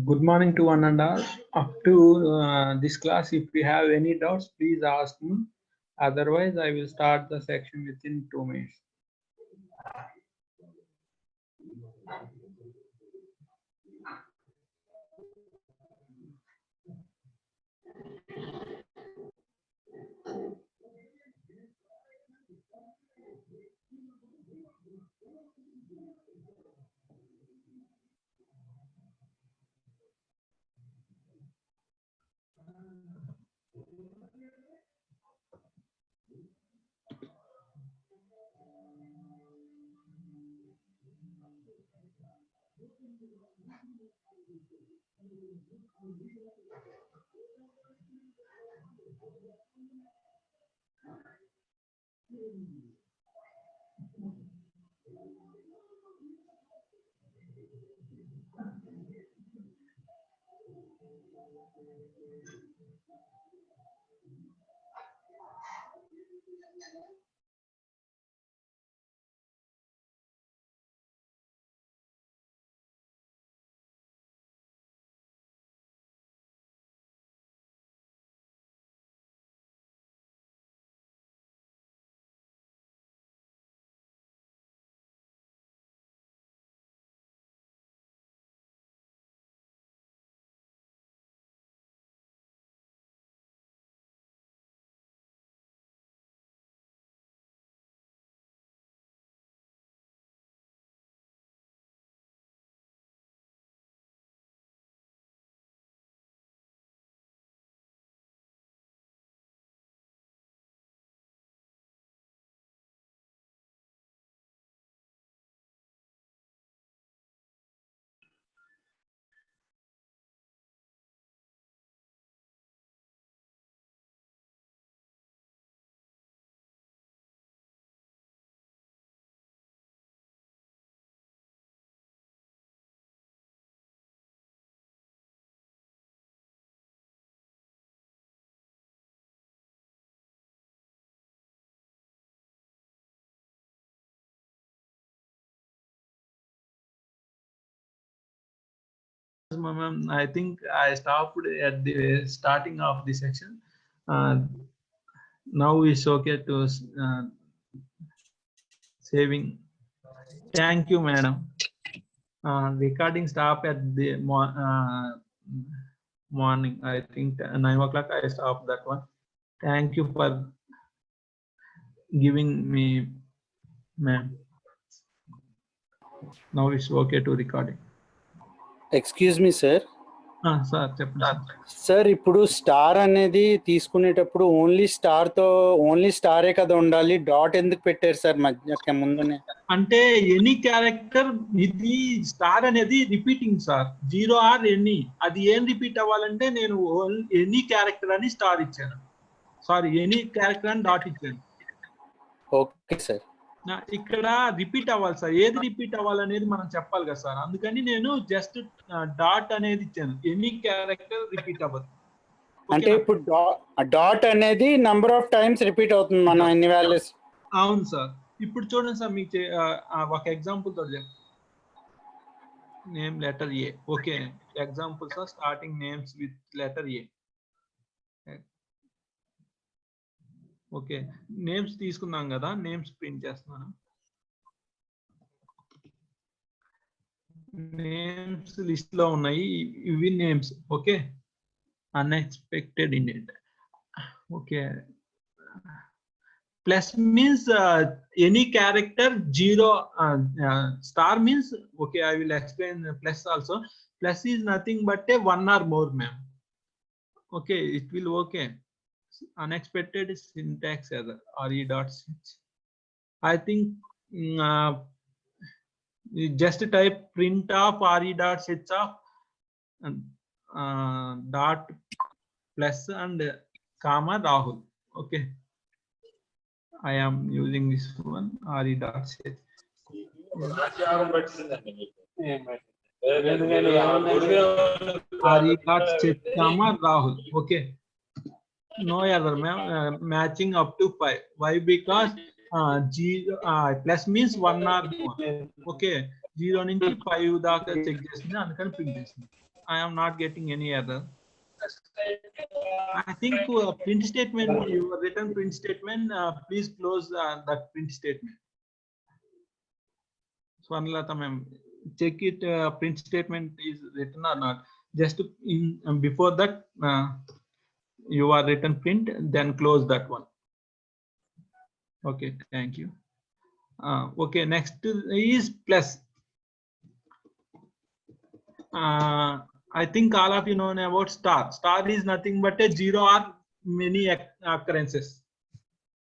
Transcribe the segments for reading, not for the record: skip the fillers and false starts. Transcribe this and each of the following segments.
Good morning to one and all. Up to this class, if you have any doubts, please ask me. Otherwise, I will start the section within 2 minutes. I think I stopped at the starting of the section. Now it's okay to saving. Thank you, madam. Recording stop at the morning. I think 9 o'clock I stopped that one. Thank you for giving me, ma'am. Now it's okay to recording. Excuse me, sir. Sir చెప్పండి sir ఇప్పుడు star అనేది తీసుకునేటప్పుడు only స్టారే కదా ఉండాలి, dot ఎందుకు పెట్టారు sir మధ్య ముందునే? అంటే ఎనీ క్యారెక్టర్ ఇది స్టార్ అనేది రిపీటింగ్ సార్, 0 ఆర్ ఎనీ, అది ఏం రిపీట్ అవ్వాలంటే నేను ఎనీ క్యారెక్టర్ అని స్టార్ ఇచ్చాను, సారీ ఎనీ క్యారెక్టర్ అని డాట్ ఇచ్చాను. Okay sir. ఇక్కడ రిపీట్ అవ్వాలి సార్, ఏది రిపీట్ అవ్వాలనేది మనం చెప్పాలి కదా సార్, అందుకని నేను జస్ట్ డాట్ అనేది ఇచ్చాను, ఎనీ క్యారెక్టర్ రిపీట్ అవ్వదు. అంటే ఇప్పుడు డాట్ అనేది నంబర్ ఆఫ్ టైమ్స్ రిపీట్ అవుతుంది మనం ఎన్ని వాల్యూస్. అవును సార్. ఇప్పుడు చూడండి సార్, మీకు ఒక ఎగ్జాంపుల్ తో name letter A. Okay, examples are starting names with letter A. Okay, names తీసుకున్నాం కదా, నేమ్స్ ప్రింట్ చేస్తున్నాను. నేమ్స్ లిస్ట్ లో ఉన్నాయి ఇవి names. Okay, unexpected indent. Okay, plus means any character, 0 star means, okay, I will explain plus also. Plus is nothing but a 1 or more, ma'am. Okay, it will okay. Unexpected syntax error, re.switch. I think just type print of re.switch of dot plus and comma Rahul. Okay, I am using this one re dot set. Re dot set comma Rahul. Okay, no error, ma'am. Matching up to 5. Why? Because plus means 1 or more. Okay, 0 నుంచి 5 దాకా check చేసింది, అందుకని print చేసింది. I am not getting any error. I think print statement, your written print statement, please close that print statement. Swarnalata ma'am, check it, print statement is written or not. Just in before that, you are written print, then close that one. Okay, thank you. Okay, next is plus. I think all of you know about star. Star is nothing but a 0 or many occurrences.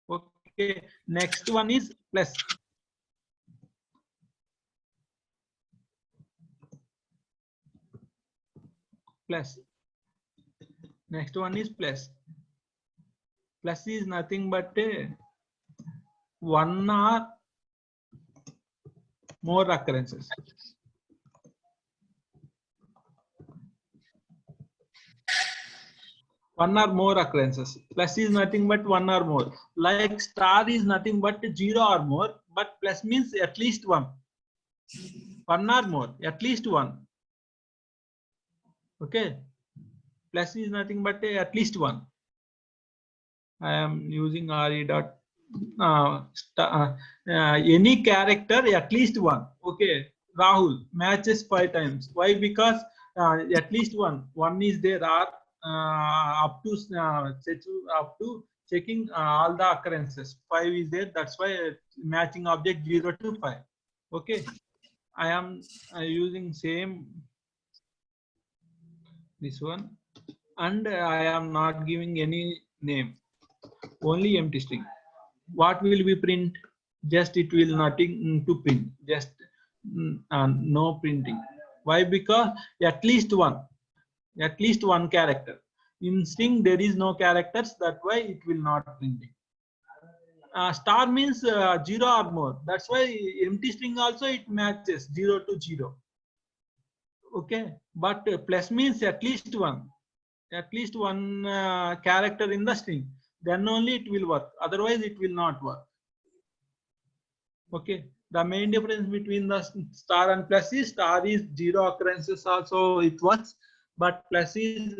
Okay, next one is plus. Plus. Next one is plus. Plus is nothing but a 1 or more occurrences. One or more occurrences. Plus is nothing but 1 or more. Like star is nothing but 0 or more, but plus means at least 1. 1 or more, at least 1. Okay. Plus is nothing but at least 1. I am using re dot any character at least 1. Okay. Rahul matches 5 times. Why? Because at least 1. 1 is there, or up to checking all the occurrences. 5 is there. That's why matching object 0 to 5. Okay. I am using same this one, and I am not giving any name, only empty string. What will we print? Just it will nothing to print, just no printing. Why? Because at least one character. In string there is no characters, that's why it will not printing. Star means 0 or more, that's why empty string also it matches 0 to 0. Okay, but plus means at least one character in the string, then only it will work, otherwise it will not work. Okay, the main difference between the star and plus is star is 0 occurrences also it works, but plus is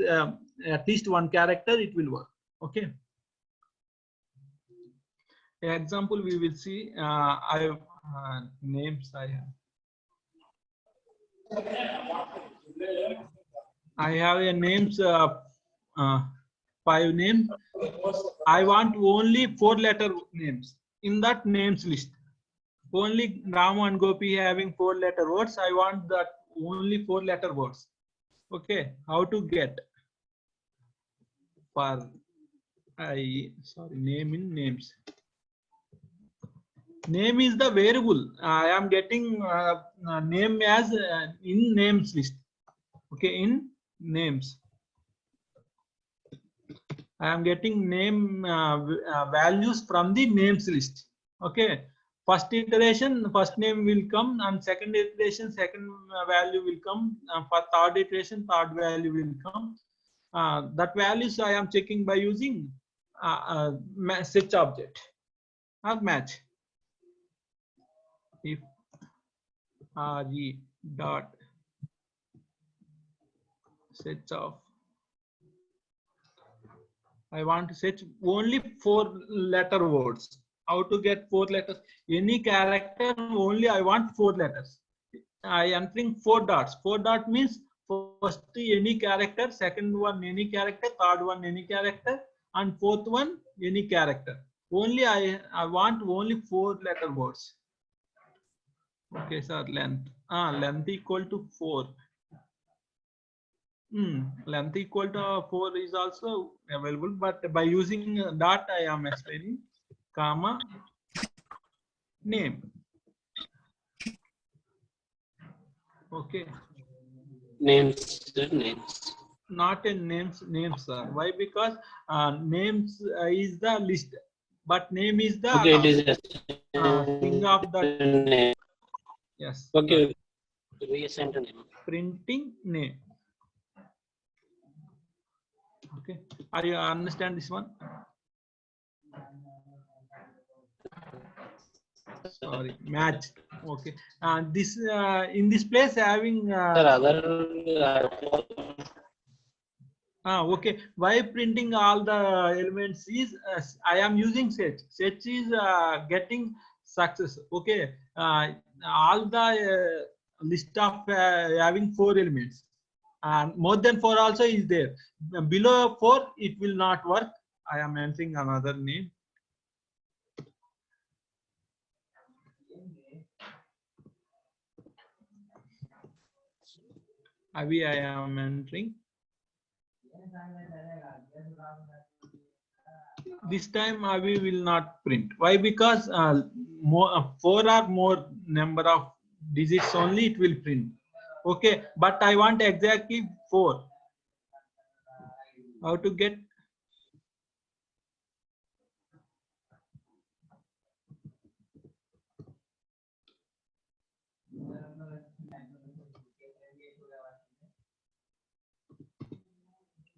at least one character, it will work. Okay, example we will see. I have names. I have a names, 5 names. I want only 4-letter names in that names list. Only Ramu and Gopi having 4-letter words. I want that only 4-letter words. Okay, how to get? For name in names. Name is the variable. I am getting name as in names list. Okay, in names. I am getting name values from the names list. Okay, first iteration, first name will come, and second iteration, second value will come. For third iteration, third value will come. That values I am checking by using search object or match. If re dot search of, I want to search only 4-letter words. How to get 4 letters? Any character, only I want 4 letters. I entering 4 dots. 4 dot means first any character, second one any character, third one any character, and fourth one any character. Only I want only 4-letter words. Okay, sir. Length. Length equal to 4. Length equal to 4 is also available, but by using dot I am explaining, comma name. Okay. Names. not in names, sir. Why? Because names is the list, but name is the Okay, it is a string of the name. yes. Okay, we sent a name. Printing name. Okay, are you understand this one? Sorry, match. Okay, and this in this place having Sir, other okay. Why printing all the elements is I am using set. Set is getting success. Okay, all the list of having 4 elements, and more than 4 also is there. Below 4 it will not work. I am entering another name. Avi, I am entering. This time Avi will not print. Why? Because more 4 or more number of digits only it will print. Okay, but I want exactly 4. How to get?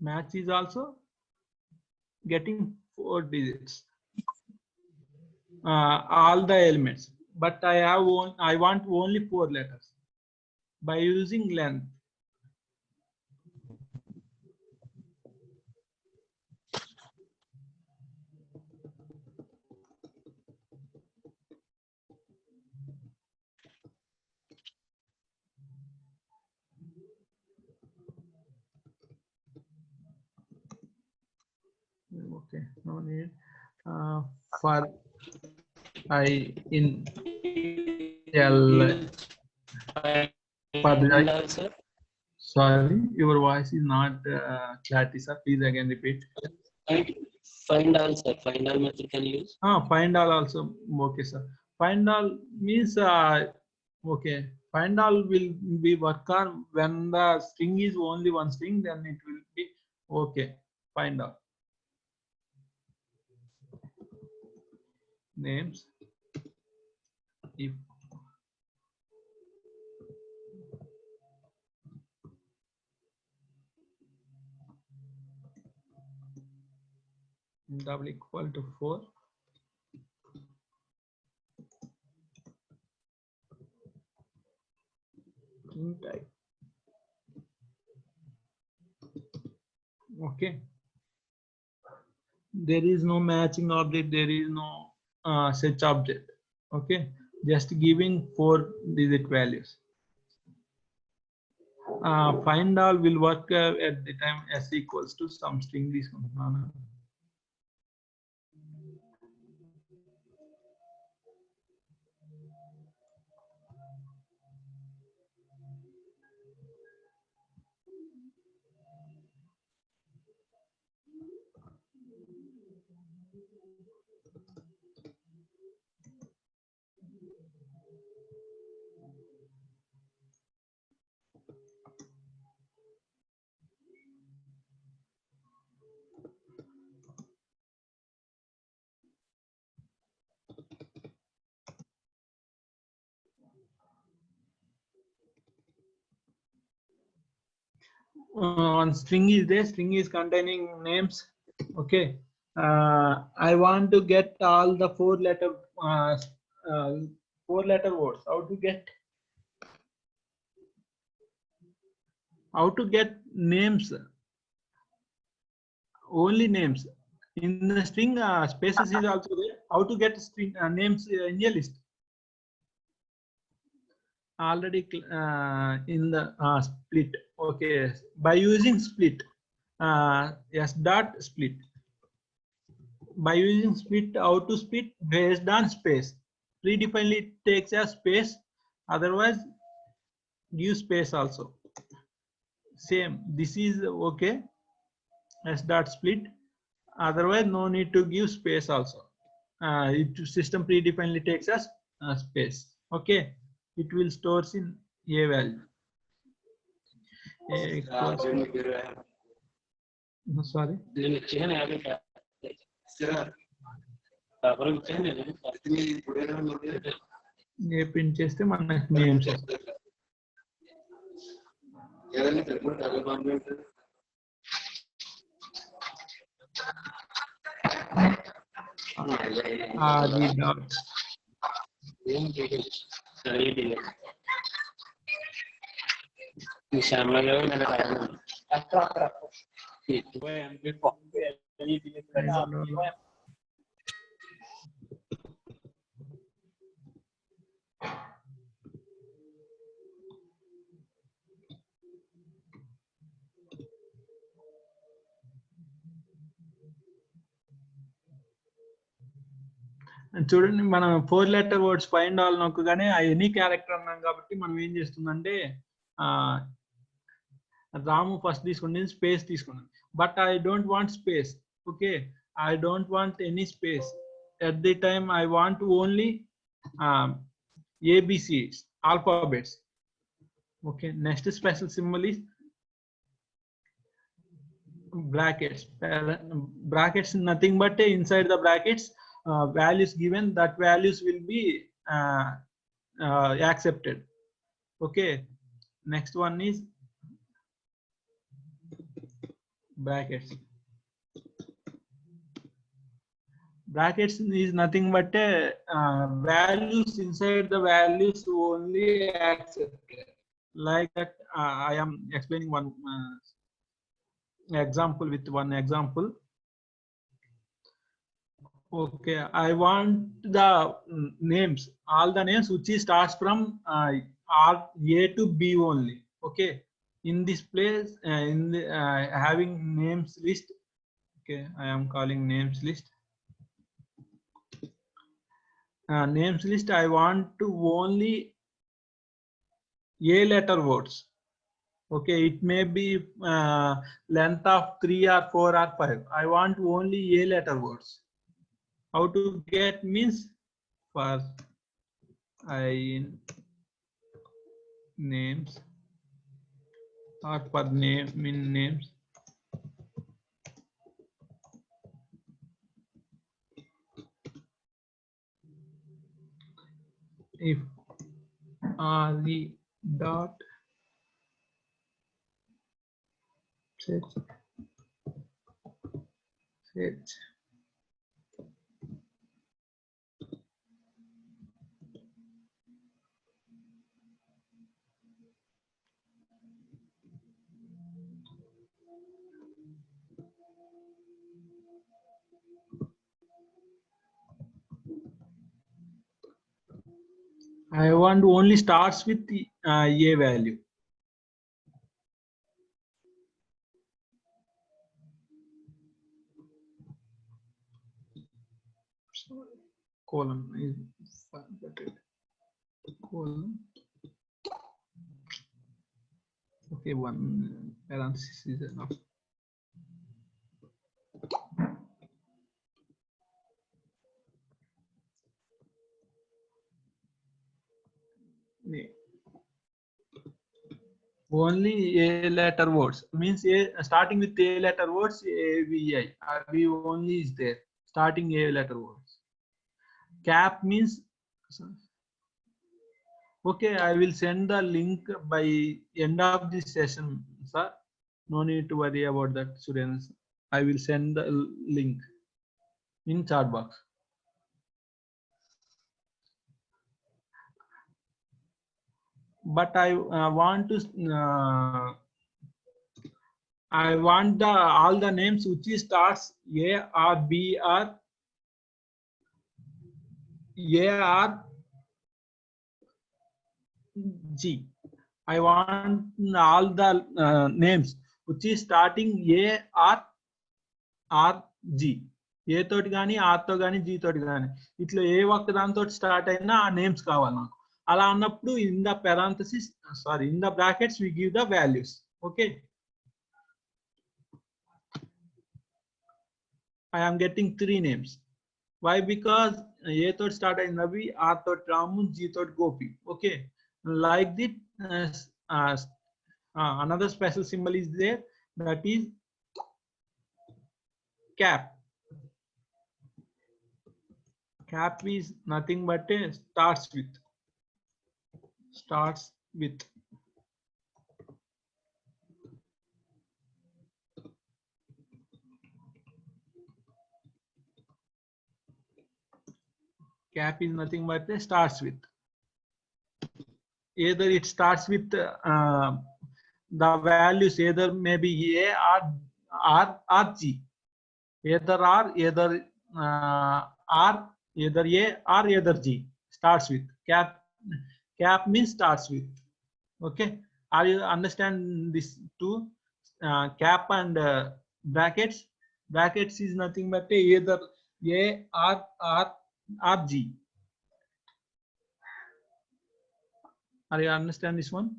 Match is also getting 4 digits. All the elements, but I have one. I want only 4 letters by using length. Okay, no need. For I in L for the sir. sorry, your voice is not clarity, sir. Please again repeat. Find all, sir. Find all method can use. Find all also okay, sir. Find all means okay. Find all will be work on when the string is only one string, then it will be okay. Find all names if double equal to 4. Type. Okay, there is no matching object, there is no such object. Okay, just giving 4-digit values. Find all will work at the time s equals to some string. This one. On string is there, string is containing names. Okay, I want to get all the 4-letter words. How to get names, only names in the string. Spaces is also there. How to get string names in a list? Already in the split. Okay, by using split. Yes, dot split. By using split, how to split based on space. Predefinedly takes a space, otherwise give space also. Same, this is okay. S dot split, otherwise no need to give space also. It system predefinedly takes us space. Okay, it will stores in a value. A equals to Sorry. నేను ఇచ్చాను 50 paper ఇచ్చాను నేను ఏ print చేస్తే మనకి names అది dot శ్యామలో నేను చూడండి మనం 4 లెటర్ వర్డ్స్ ఫైండ్ ఆల్ నొక్కగానే ఆ ఎనీ క్యారెక్టర్ అన్నాం కాబట్టి మనం ఏం చేస్తుందంటే రాము ఫస్ట్ తీసుకుని స్పేస్ తీసుకున్నాను but I don't want space okay I don't want any space at the time I want only ABCs alphabets okay next special symbol is brackets nothing but inside the brackets values given that values will be accepted okay next one is brackets is nothing but values inside the values only accepted like that I am explaining one example with one example okay I want the names all the names which is starts from R A to B only okay in this place in the having names list okay I am calling names list names list I want to only A letter words okay it may be length of 3 or 4 or 5 I want only A letter words how to get means for I names or for name in names if the dot set I want only starts with the A value. Sorry. Column is column. Okay, one parenthesis is enough. Only A letter words means A starting with A letter words AVI V only is there starting A letter words. Cap means okay I will send the link by end of this session sir no need to worry about that students I will send the link in chat box. But I want to I want the all the names which starts A or B or A or G. I want all the names which is starting A or G. A తోటి కానీ R తో కానీ G తోటి కానీ ఇట్లా ఏ ఒక్క దాంతో start అయినా ఆ నేమ్స్ కావాలి నాకు అలా అన్నప్పుడు in the parenthesis sorry in the brackets we give the values okay I am getting 3 names why because A thought start in Navi R thought Ramu G thought Gopi okay like this another special symbol is there that is cap. Cap is nothing but a starts with. Starts with. Cap is nothing but a starts with. Either it starts with the values, either maybe A or G. Either R, either R, either A or either G. Starts with. Cap means starts with. Okay. Are you understand this too? Cap and brackets. Brackets is nothing but either A or G. Are you understand this one?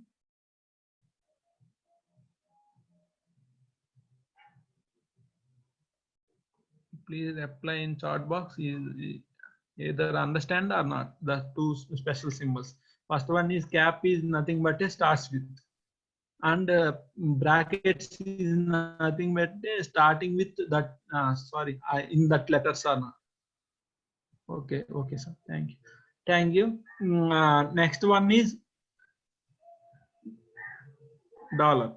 Please apply in chat box. Either understand or not. The two special symbols. First one is cap is nothing but a starts with, and brackets is nothing but starting with that. Sorry, in that letters or not. Okay, okay, sir. Thank you. Thank you. Next one is dollar.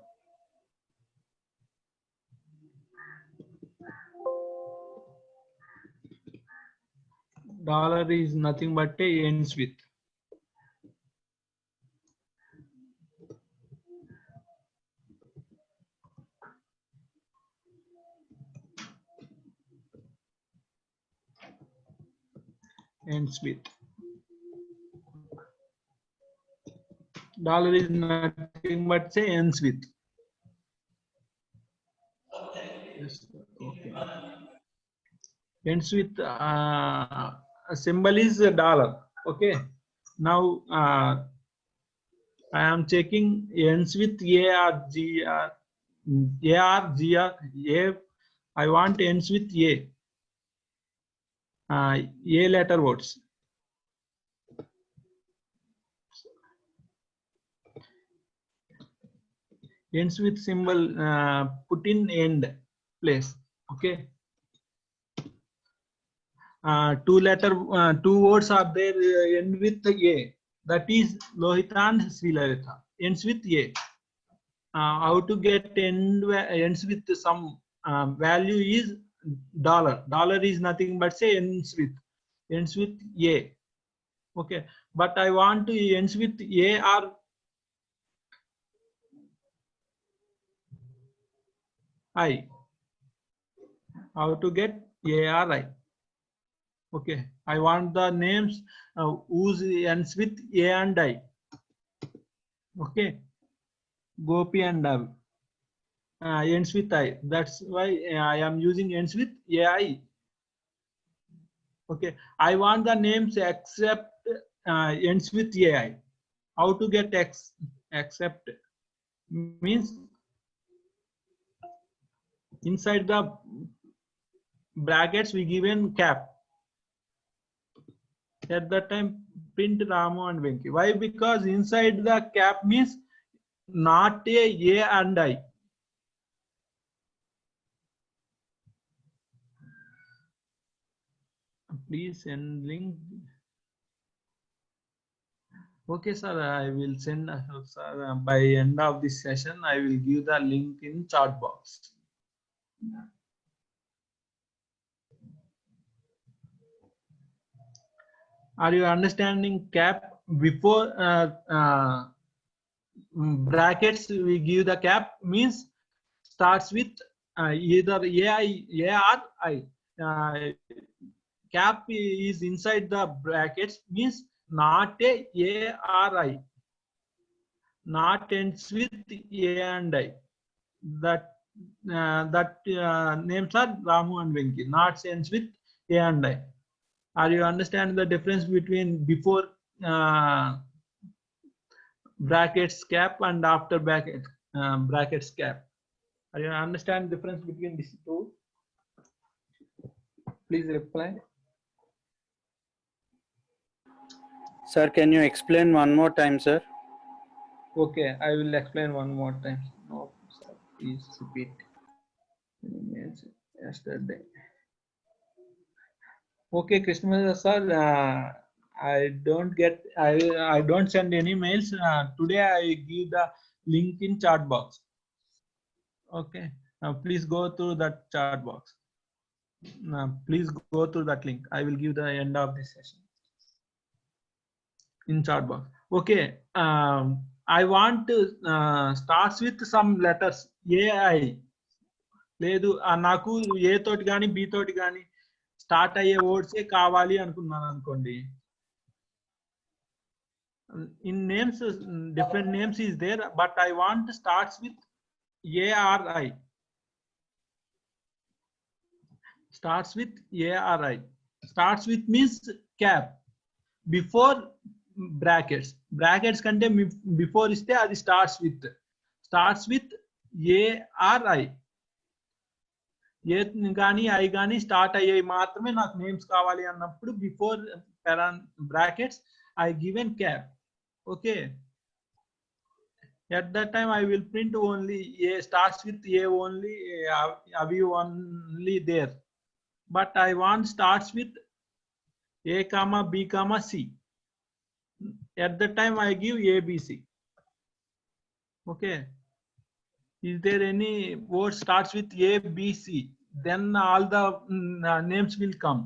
Dollar is nothing but ends with. Ends with. Dollar is nothing but say ends with. Yes, okay. Ends with a symbol is a dollar. Okay. Now I am checking ends with A or G. A or G or A. I want ends with A. A letter words. Ends with symbol put in end place. Okay. Two words are there end with A. That is Lohita and Srilalita. Ends with A. How to get ends with some value is dollar. Dollar is nothing but say ends with A. Okay, but I want to ends with A or I. How to get A or I? Okay, I want the names whose ends with A and I. Okay, Gopi and Davi. Ends with I. That's why I am using ends with AI. Okay, I want the names except ends with AI. How to get except means inside the brackets we given cap. At that time print Ramu and Venki. Why? Because inside the cap means not A and I. Please send link. Okay, sir. I will send. Sir, by end of this session, I will give the link in chat box. Are you understanding cap? Before brackets, we give the cap means starts with either A or I. Cap is inside the brackets means not A or I. Not ends with A and I. That names are Ramu and Venki. Not ends with A and I. Are you understand the difference between before brackets cap and after brackets cap? Are you understand the difference between these two? Please reply. Sir, can you explain one more time, sir? Okay, I will explain one more time. No, sir, please repeat. yesterday. Okay, Krishna sir, I don't send any mails. Today I give the link in chat box. Okay, please go through that chat box. Please go through that link. I will give the end of this session in chat box. Okay, I want to starts with some letters AI. లేదు నాకు ఏ తోటి కానీ B తోటి కానీ start అయ్యే వర్డ్సే కావాలి అనుకున్నాను అనుకోండి. In names, different names is there, but I want starts with ARI. Starts with ARI. Starts with means cap. Before brackets. Brackets kante before iste adi starts with. Starts with ARI. ఏ కానీ I కానీ start అయ్యాయి మాత్రమే నాకు names కావాలి అన్నప్పుడు before brackets I given cap. Okay, at that time I will print only a starts with a only, avi only there, but I want starts with a comma b comma c. At that time I give abc. Okay, is there any word starts with a b c, then all the names will come.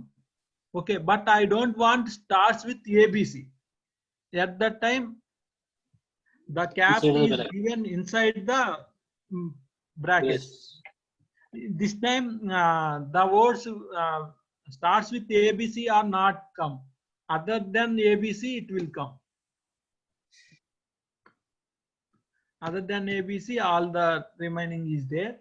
Okay, but I don't want starts with abc. At that time the cap is given inside the brackets. This time the words starts with abc are not come. Other than abc it will come. Other than abc all the remaining is there.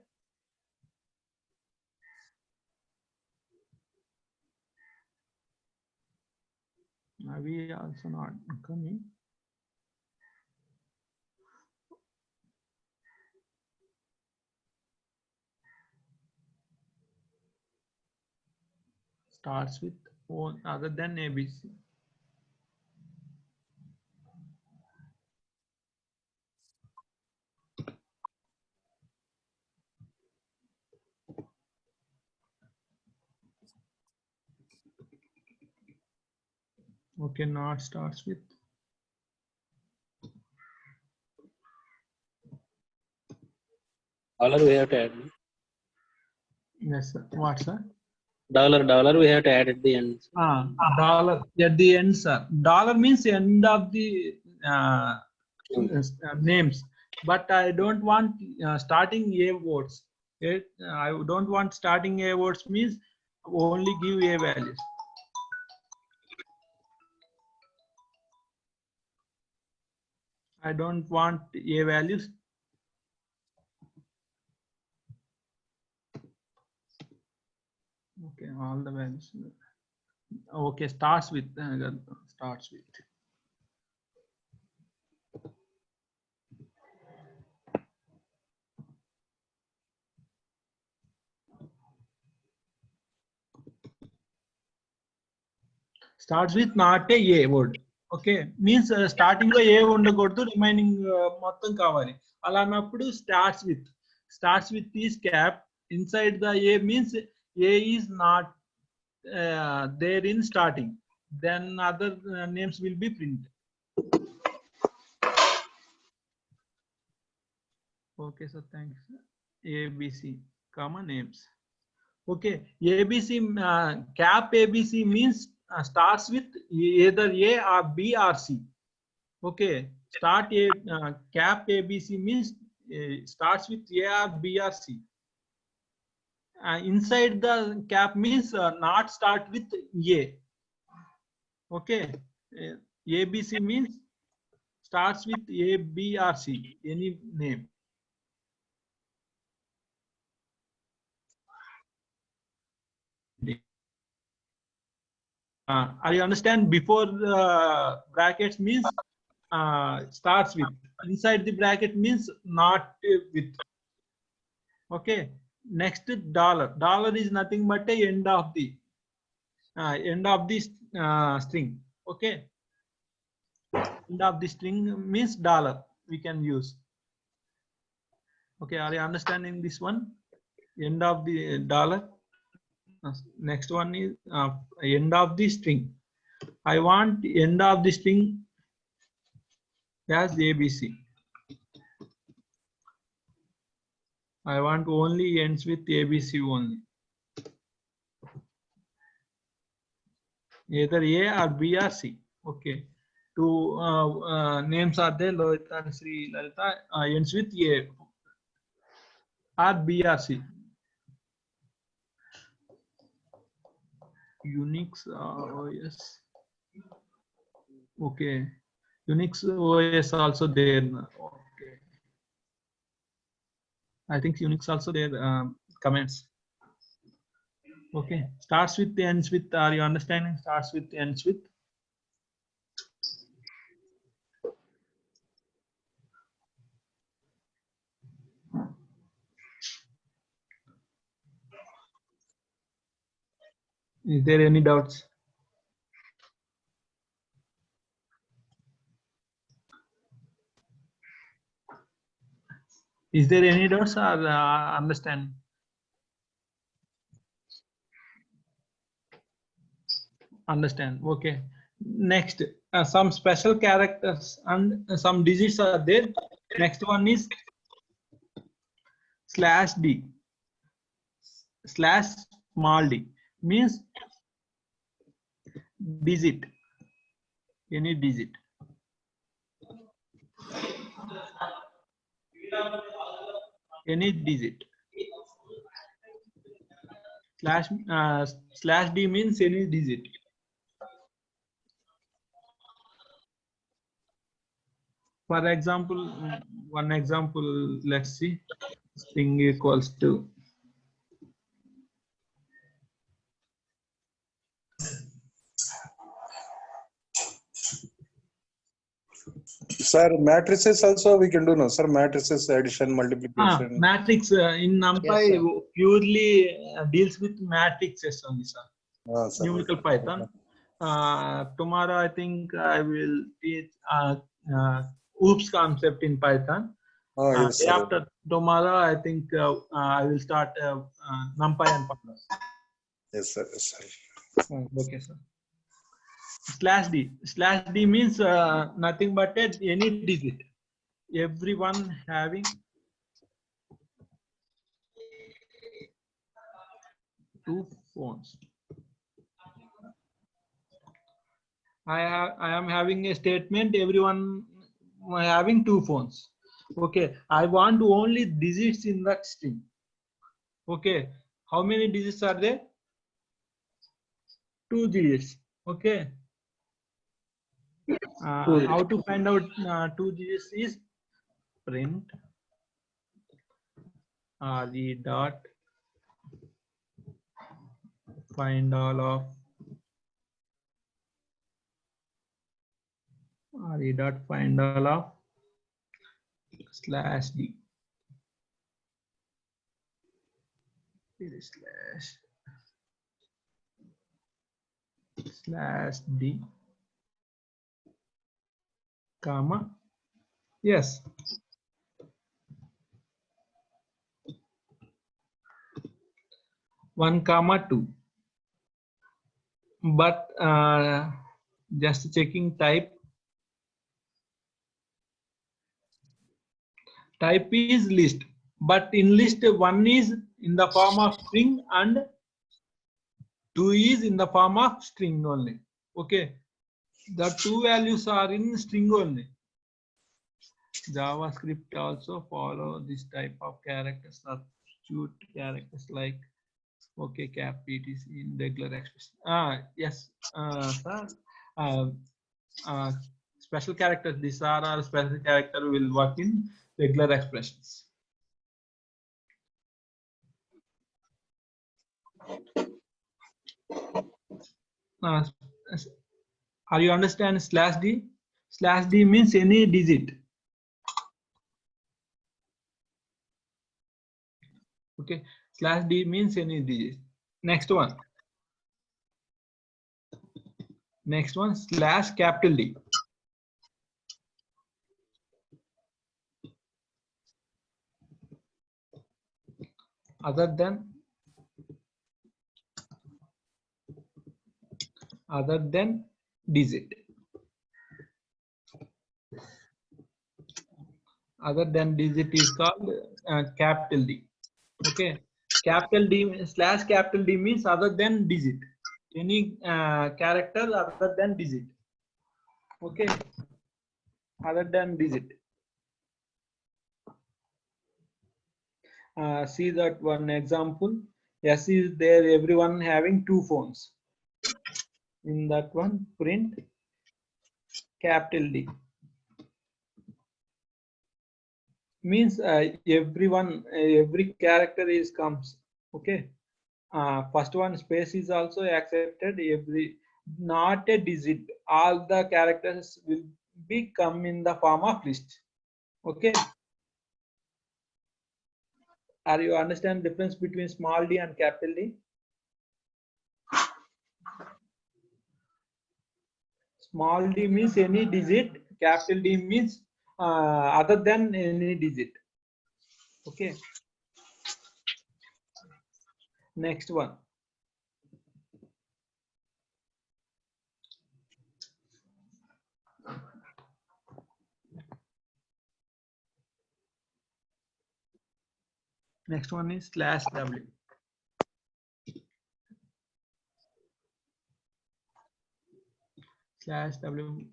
We also not coming. Starts with O other than abc. Okay, not starts with. Dollar we have to add. Yes sir. What sir? Dollar we have to add at the end. Dollar at the end sir. Dollar means end of the names, but I don't want starting a words. I don't want starting a words means only give a values. I don't want a values. Okay, all the values. Okay, starts with. Starts with not a word. Okay, means starting లో ఏ ఉండకూడదు, remaining మొత్తం కావాలి. అలా అన్నప్పుడు starts with is cap. Inside the a means a is not there in starting, then other names will be printed. Okay, so thanks. abc comma names. Okay, abc cap abc means starts with either a or b or c. Okay, start a cap abc means starts with a or b or c. Inside the cap means not start with a. Okay, abc means starts with a, b or c, any name. I understand before brackets means starts with. Inside the bracket means not with. Okay, next dollar. Dollar is nothing but a end of the string. Okay, end of the string means dollar we can use. Okay, are you understanding this one? End of the dollar. Next one is end of the string. I want end of the string as ABC. I want only ends with ABC only. Either A or B or C. Okay. Two names are there, Lohita and Sri Lalita, ends with A or B or C. Unix OS. Okay. Unix OS also there. Okay. I think Unix also there comments. Okay. Starts with ends with. Are you understanding? Starts with ends with. Is there any doubts? Is there any doubts or understand? Understand. Okay. Next, some special characters and some digits are there. Next one is /d. /d means digit. Any digit. Any digit. /d means any digit. For example, one example, let's see, string equals to Sir, matrices also we can do now. Sir, matrices, addition, multiplication. matrix in NumPy Yes, purely deals with matrices only, sir. Sir. Numerical Python. Tomorrow I think I will teach OOPS concept in Python. Yes, Day sir. after tomorrow I think I will start NumPy and Pandas. Yes, sir. Yes, sir. Okay, sir. /d means nothing but any digit. Everyone having two phones. I am having a statement. Everyone having two phones. Okay. I want only digits in that string. Okay. How many digits are there? 2 digits. Okay. How to find out 2 digits is print re dot find all of re dot find all of /d /d comma yes 1 comma 2, but just checking type is list, but in list 1 is in the form of string and 2 is in the form of string only. Okay, the two values are in string only. JavaScript also follow this type of characters, substitute characters like okay, cap, etc in regular expression. Yes, sir. Special characters. These are our special character will work in regular expressions. Are you understand /d? /d means any digit. Okay, /d means any digit. Next one. Next one /D. Other than other than digit. Other than digit is called capital D. Okay, capital D slash capital D means other than digit. Any character other than digit. Okay, other than digit. See that one example. Yes, is there everyone having two phones? In that one, print capital D. Means everyone, every character is comes. Okay. First one space is also accepted. Every not a digit. All the characters will be come in the form of list. Okay. Are you understand difference between small d and capital D? Small d means any digit. Capital D means other than any digit. Okay. Next one. Next one is slash W. Slash W.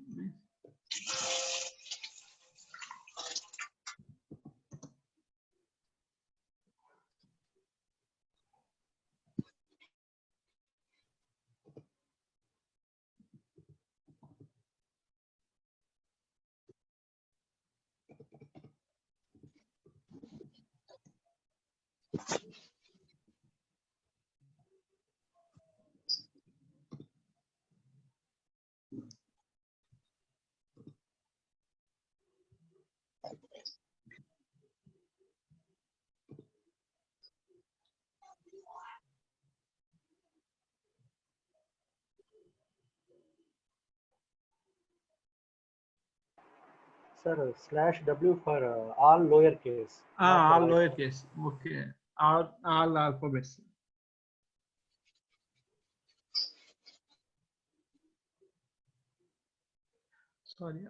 Sir, slash W for all lowercase. All lowercase. Okay. All alphabets. Sorry.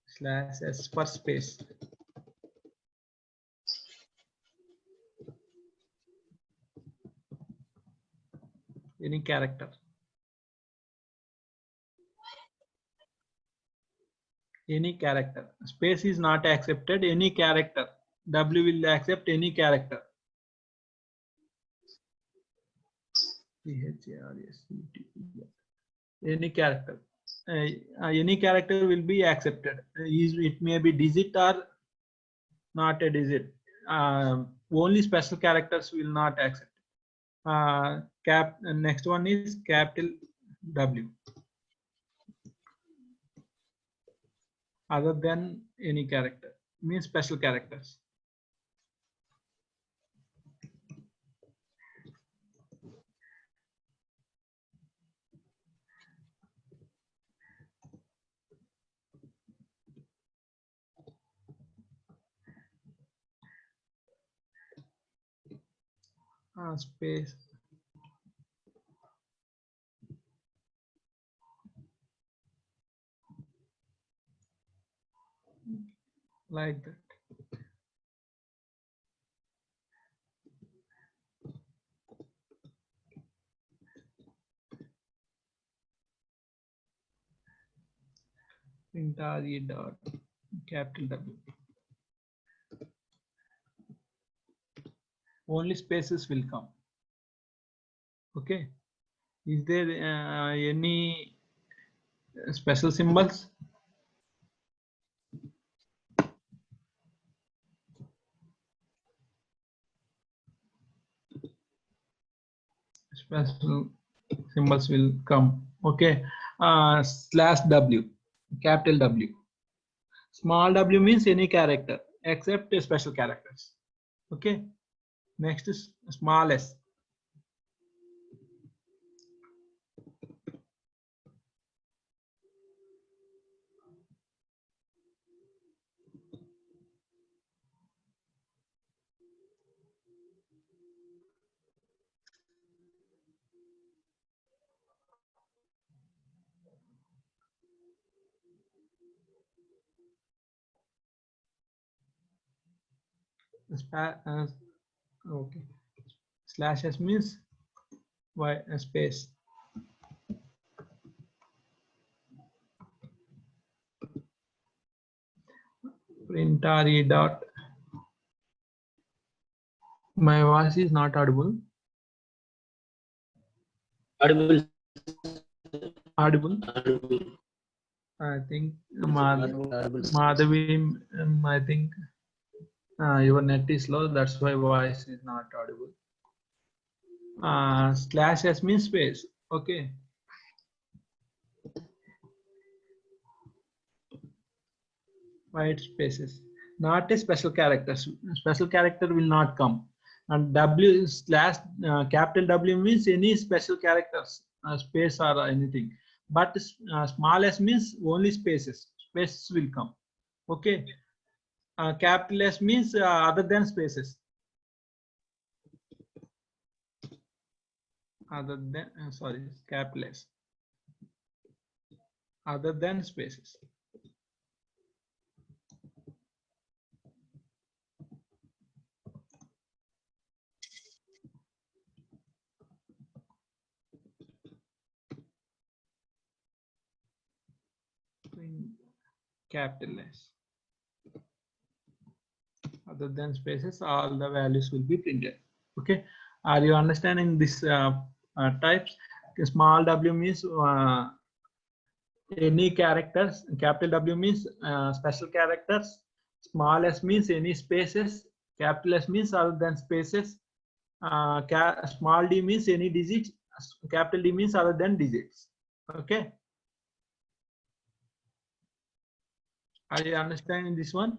Slash S for space. Any character. Any character. Space is not accepted. Any character. W will accept any character. Any character. Any character will be accepted. It may be digit or not a digit. Only special characters will not accept. Next one is capital W. Other than any character means special characters. Space. Like that. Print RE dot capital W. Only spaces will come. Okay. Is there any special symbols? Special symbols will come. Okay. Slash W, capital W. Small w means any character except special characters. Okay. Next is small s. Okay. Slash s means space. Print re dot. My voice is not audible. Audible. Audible. Audible. I think Audible. Madhavi, I think your net is low. That's why voice is not audible. Slash s means space. Okay. White spaces. Not a special character. Special character will not come. And W slash capital W means any special characters, space or anything. But small s means only spaces. Spaces will come. Okay. Capital S means other than spaces. Other than, sorry, capital S. Other than spaces. Capital S. Other than spaces, all the values will be printed. Okay. Are you understanding this types? Small w means any characters. Capital W means special characters. Small s means any spaces. Capital S means other than spaces. Small d means any digit. Capital D means other than digits. Okay. Are you understanding this one?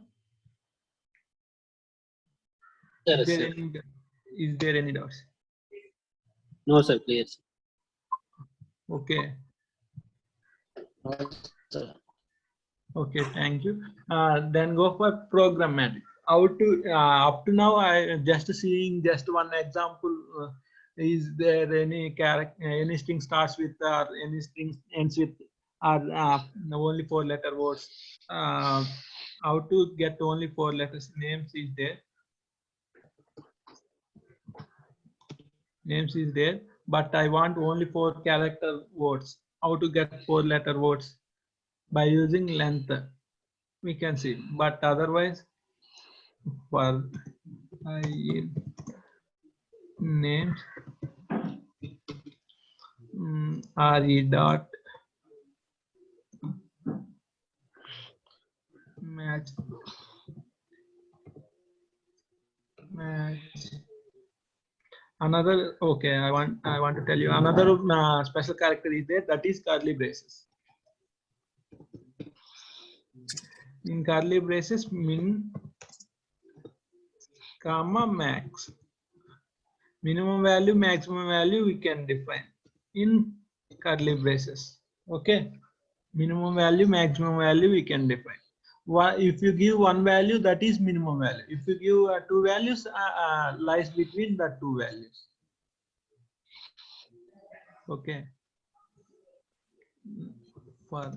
Yes, Is sir. there any doubts? No, sir. Clear. Sir. Okay. No, sir. Okay, thank you. Then go for programmatic. How to up to now I just seeing just one example. Is there any character, any string starts with or any string ends with or only 4-letter words? How to get only 4 letters names is there. Names is there, but I want only 4-character words. How to get 4-letter words? By using length, we can see, but otherwise for names re dot match another. Okay, I want to tell you another special character is there, that is curly braces. In curly braces, min comma max, minimum value, maximum value we can define in curly braces. Okay, minimum value, maximum value we can define. If you give one value, that is minimum value. If you give 2 values, lies between the 2 values. Okay. For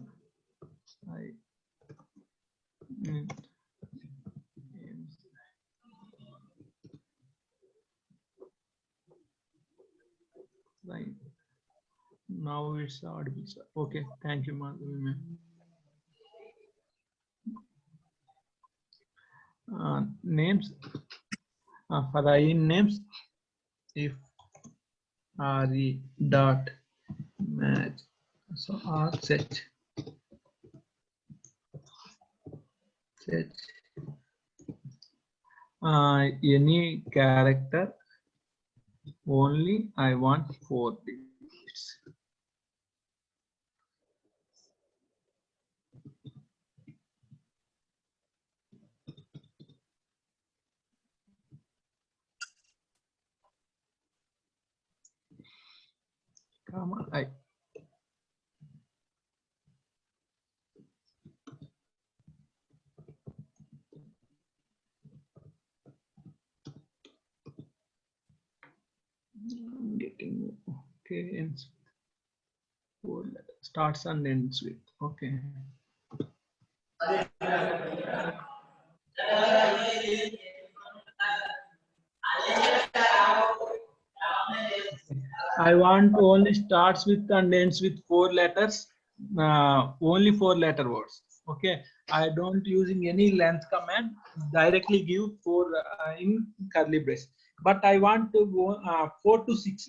right now it's audible. Okay, thank you, Madhavi. Names for the in names, if re dot match, so set any character, only I want 4 digits. Comma I. I'm getting okay. Ends 4 letters, starts and ends with. Okay. I want only starts with and ends with 4 letters, only 4-letter words. Okay, I don't using any length command, directly give 4 in curly brace. But I want to go 4 to 6.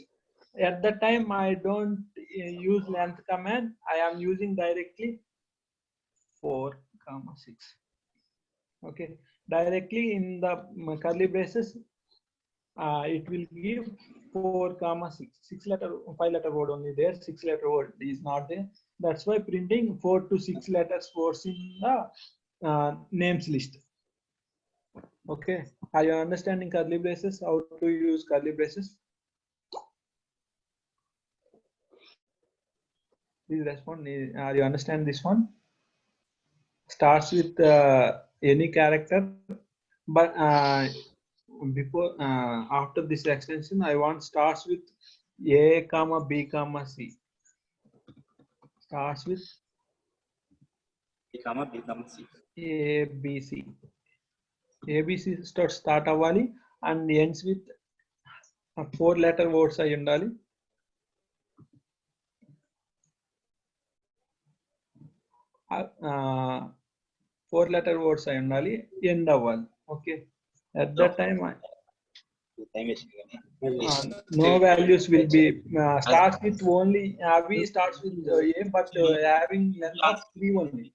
At that time, I don't use length command. I am using directly 4, 6. Okay, directly in the curly braces, it will give 4, 6 5-letter word only there, 6-letter word is not there. That's why printing 4 to 6 letters words in the names list. Okay, are you understanding curly braces, how to use curly braces? Please respond. Are you understand this one? Starts with any character, but before after this extension, I want starts with A comma B comma C. Starts with A comma B comma C. A B C. A B C start అవ్వాలి and ends with 4-letter words అయి ఉండాలి. 4-letter words అయి ఉండాలి, end అవ్వాలి. Okay, at that time no values will be starts with only V starts with A, but having length of 3 only.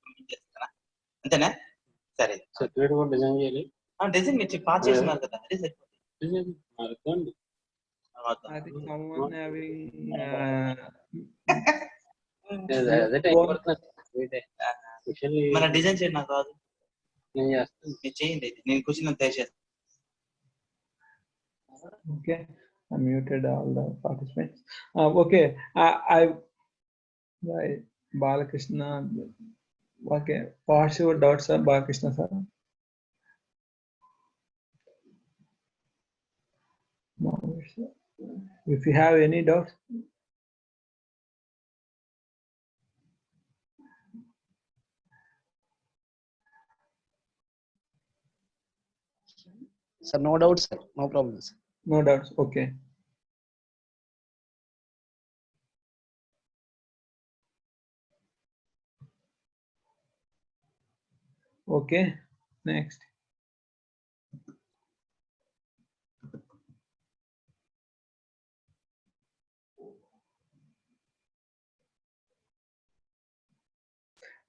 అంతేనా? సరే, separate గా design చేయాలి. డిజైన్ మీరు పాస్ చేస్తున్నారు కదా, అదే డిజైన్ మార్కండి. I think someone having అదే టైం పడుతుంది. మన డిజైన్ చేయండి, నాకు రాదు. నేను చేస్తాను. మీరు చేయండి, నేను కూర్చుని తయారు చేస్తాను. Okay, I muted all the participants. Okay, Balakrishna. Okay, what's your doubts, sir? Balakrishna sir. No, if you have any doubts. Sir, no doubts, sir. No problems. No doubts. Okay. Okay. Next.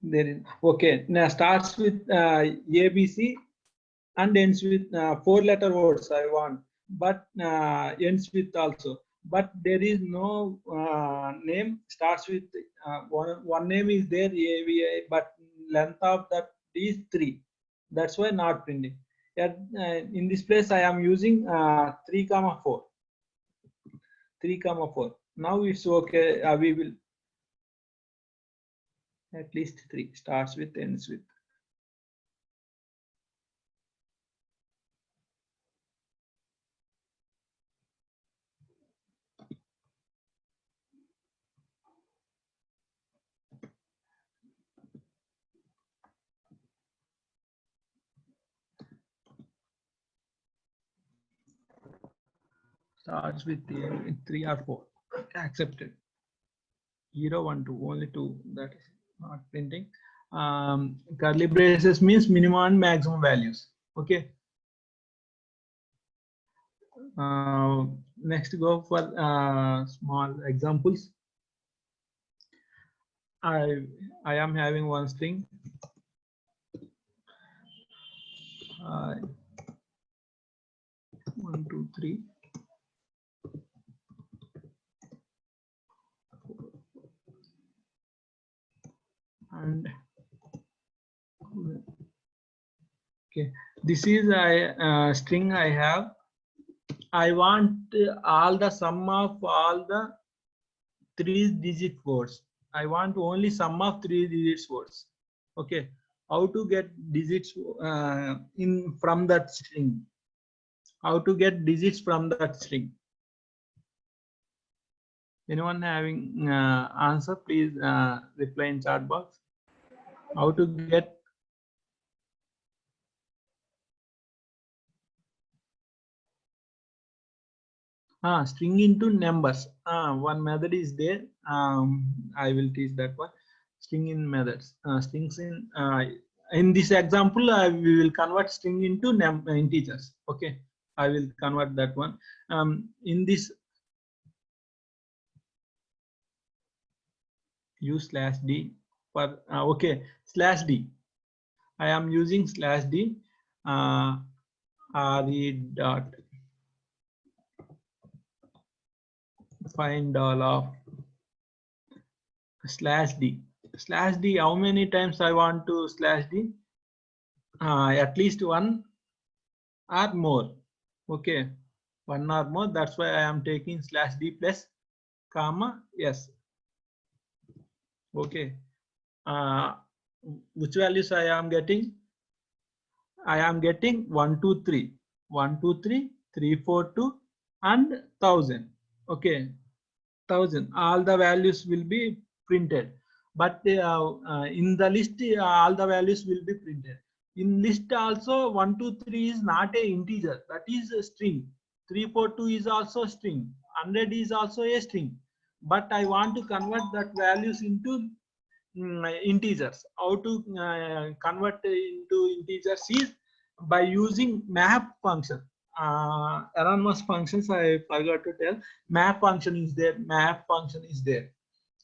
There is okay. Now starts with ABC and ends with 4-letter words. I want, but ends with also. But there is no name. Starts with one name is there, AVI, but length of that is 3. That's why not printing. In this place, I am using 3, 4. 3, 4. Now it's okay. We will at least 3. Starts with, ends with. Starts with 3 or 4. Accepted. 0, 1, 2. Only 2. That is not printing. Curly braces means minimum and maximum values. Okay. Next, go for small examples. I am having one string. 1, 2, 3. And okay, this is a string I have. I want all the sum of all the 3-digit words. I want only sum of 3 digits words. Okay, how to get digits from that string? How to get digits from that string? Anyone having answer? Please reply in chat box. How to get String into numbers. One method is there. I will teach that one. String in methods. Strings in this example, we will convert string into integers. Okay, I will convert that one. In this, use /d for okay, /d. I am using /d. Re dot find all of /d. /d, how many times I want to /d? At least one or more. Okay, one or more. That's why I am taking /d plus comma s. Okay, which values I am getting? I am getting 1, 2, 3, 1, 2, 3, 3, 4, 2, and 1000. Okay, 1000. All the values will be printed, but in the list, all the values will be printed. In list also, 1, 2, 3 is not a integer. That is a string. 3, 4, 2 is also a string. 100 is also a string. But I want to convert that values into integers. How to convert into integers is by using map function. Anonymous functions I forgot to tell. Map function is there. Map function is there.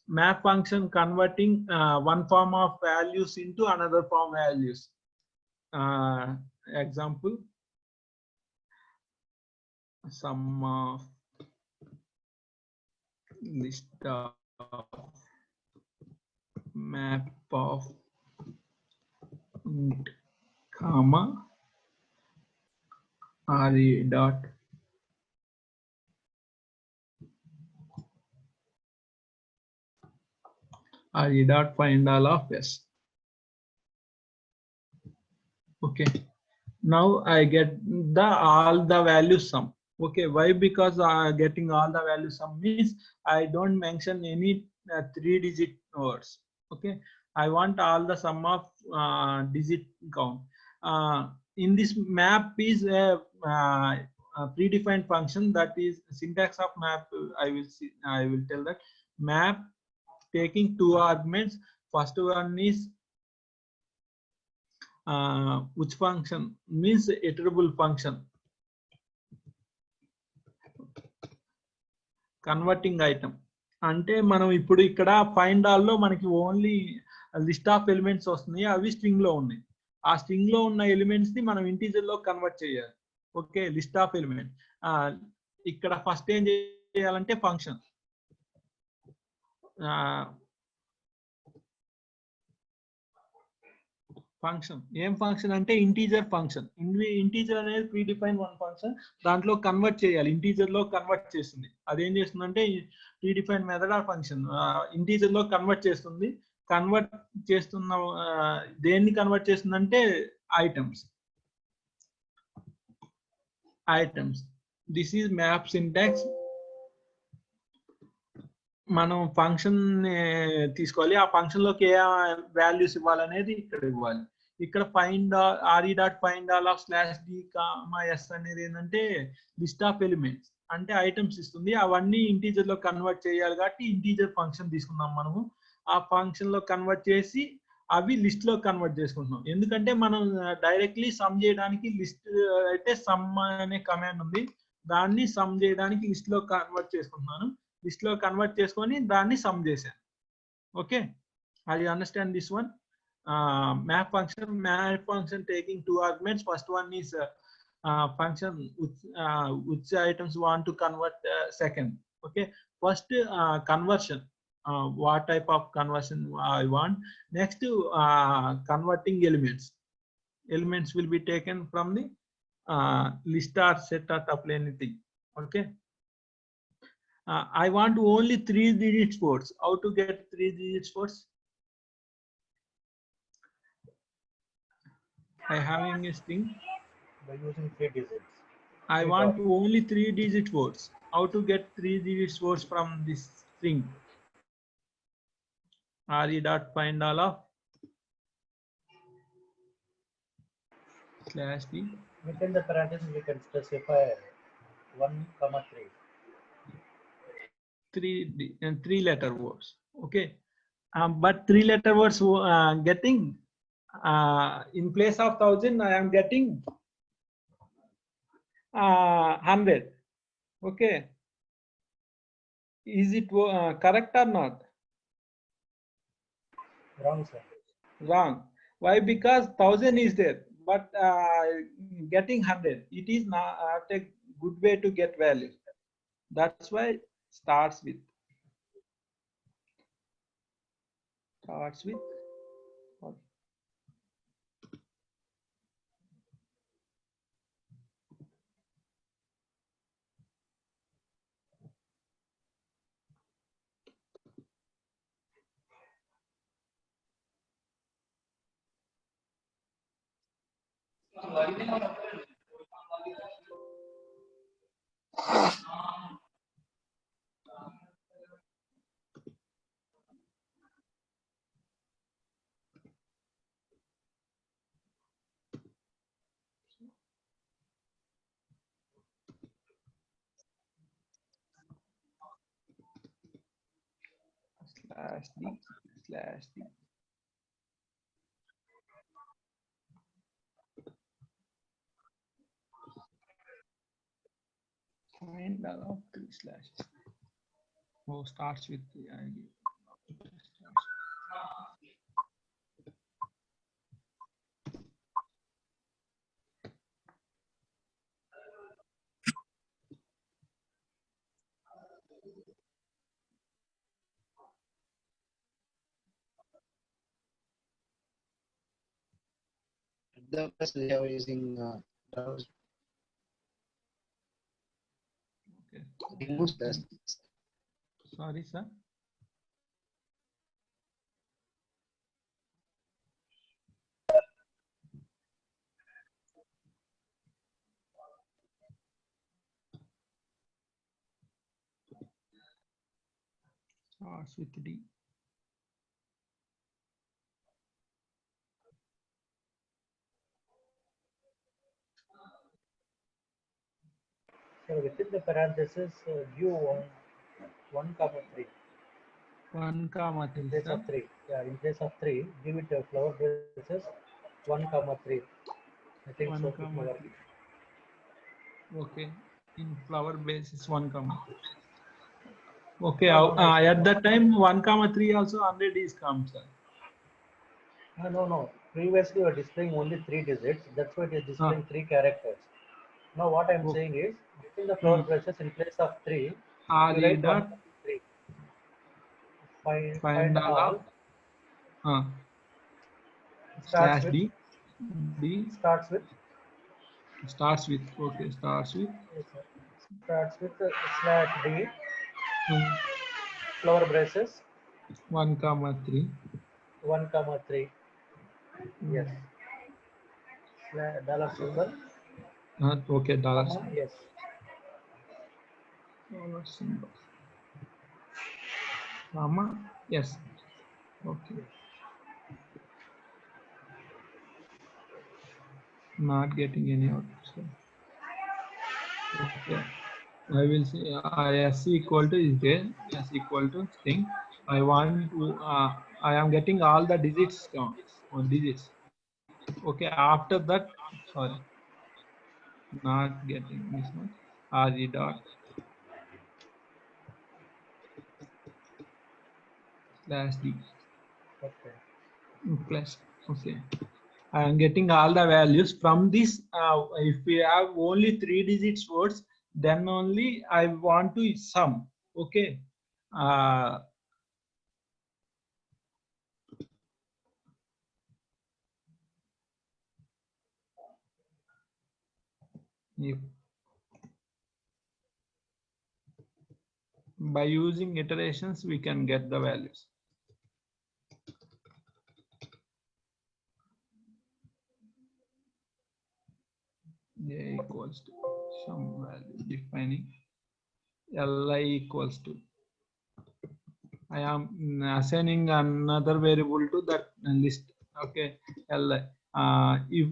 Map function converting one form of values into another form values. Example, sum of list of map of int, comma re dot find all of s. Okay, now I get all the values sum. Okay, why? Because getting all the values sum means I don't mention any 3-digit words. Okay, I want all the sum of digit count. In this map is a predefined function, that is syntax of map. I will tell that map taking 2 arguments. First one is which function means iterable function, converting item. అంటే మనం ఇప్పుడు ఇక్కడ find all లో మనకి only list of elements వస్తున్నాయి, అవి string లో ఉన్నాయి. ఆ స్ట్రింగ్ లో ఉన్న ఎలిమెంట్స్ ని మనం ఇంటీజర్ లో కన్వర్ట్ చేయాలి. Okay, list of element. ఇక్కడ ఫస్ట్ ఏం చేయాలంటే ఫంక్షన్. ఫంక్షన్ ఏం ఫంక్షన్ అంటే ఇంటీజర్ ఫంక్షన్. ఇంటీజర్ అనేది ప్రీడిఫైన్ వన్ ఫంక్షన్, దాంట్లో కన్వర్ట్ చేయాలి. ఇంటీజర్ లో కన్వర్ట్ చేస్తుంది. అదేం చేస్తుందంటే predefine method or function integer లో కన్వర్ట్ చేస్తుంది. కన్వర్ట్ చేస్తున్న దేన్ని కన్వర్ట్ చేస్తుందంటే items. This is map syntax. మనం ఫంక్షన్ తీసుకోవాలి, ఆ ఫంక్షన్ లోకి ఏ వాల్యూస్ ఇవ్వాలనేది ఇక్కడ ఇవ్వాలి. ఇక్కడ find re dot find all of /d, s అనేది ఏంటంటే లిస్ట్ ఆఫ్ ఎలిమెంట్స్ అంటే ఐటమ్స్ ఇస్తుంది. అవన్నీ ఇంటీజర్ లో కన్వర్ట్ చేయాలి కాబట్టి ఇంటీజర్ ఫంక్షన్ తీసుకున్నాం మనము. ఆ ఫంక్షన్ లో కన్వర్ట్ చేసి అవి లిస్ట్ లో కన్వర్ట్ చేసుకుంటున్నాం. ఎందుకంటే మనం డైరెక్ట్లీ సమ్ చేయడానికి లిస్ట్ అయితే సమ్ అనే కమాండ్ ఉంది, దాన్ని సమ్ చేయడానికి లిస్ట్ లో కన్వర్ట్ చేసుకుంటున్నాను. లిస్ట్ లో కన్వర్ట్ చేసుకొని దాన్ని సమ్ చేశాను. Okay, I understand this one. Map function taking 2 arguments. First one is function which items want to convert. Second, okay, first conversion, what type of conversion I want. Next, converting elements will be taken from the list or set or tuple, anything. Okay, I want only 3-digit words. How to get 3-digit words? I having a string. By using 3 digits. I want only 3-digit words. How to get 3-digit words from this string? re dot find all of /d. Within the parentheses, we can specify 1, 3. three letter words. Okay, but 3-letter words getting in place of 1000, I am getting 100. Okay, is it correct or not? Wrong, sir. Wrong. Why? Because 1000 is there, but getting 100, it is not a good way to get value. That's why starts with /d/d. Find all of 3 slashes. Oh, starts with the ID. The plus we are using Okay. remove the Sorry, sir. Starts with D. So within the parenthesis, give 1, 3. 1, 3. In place Sir. of 3. Yeah, in place of 3, give it a flower braces 1, 3. I think 1, so. It may work. 3. Okay. In flower base is 1, Okay. At that time 1, 3 also 100 is come, sir. No. Previously, we were displaying only 3 digits. That's why it is displaying 3 characters. Now, what I'm saying is, within the flower braces, in place of 3, you write 1, 3. Find all. Starts with. /d. Starts with. Starts with. Okay. Starts with. Starts with /d. Hmm. Flower braces 1, 3. 1, 3. Yes. Dollar symbol. Okay. Dollar Comma, symbol. yes. Dollar symbol. Comma. Yes. Okay. Not getting any output. Okay. I will say S equal to is there. S equal to string. I want to. I am getting all the digits counts or digits. Okay. After that, sorry, not getting this one. RG dot /d Okay. plus. Okay. I am getting all the values from this. If we have only 3 digits words, then only I want to sum. Okay. If by using iterations, we can get the values. J equals to some value defining Li equals to. I am assigning another variable to that list. Okay, Li. If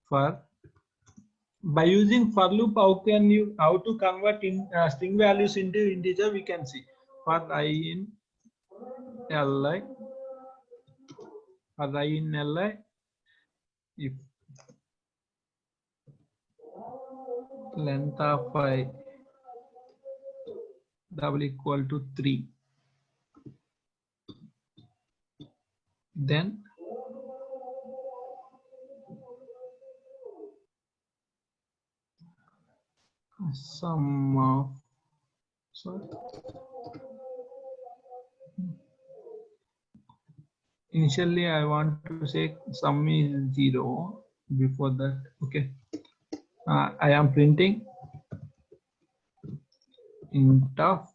for By using for loop, how to convert in string values into integer? We can see for I in li, for I in li, if length of I double equal to 3, then sum of, sorry, initially I want to say sum is 0 before that. Okay, I am printing int of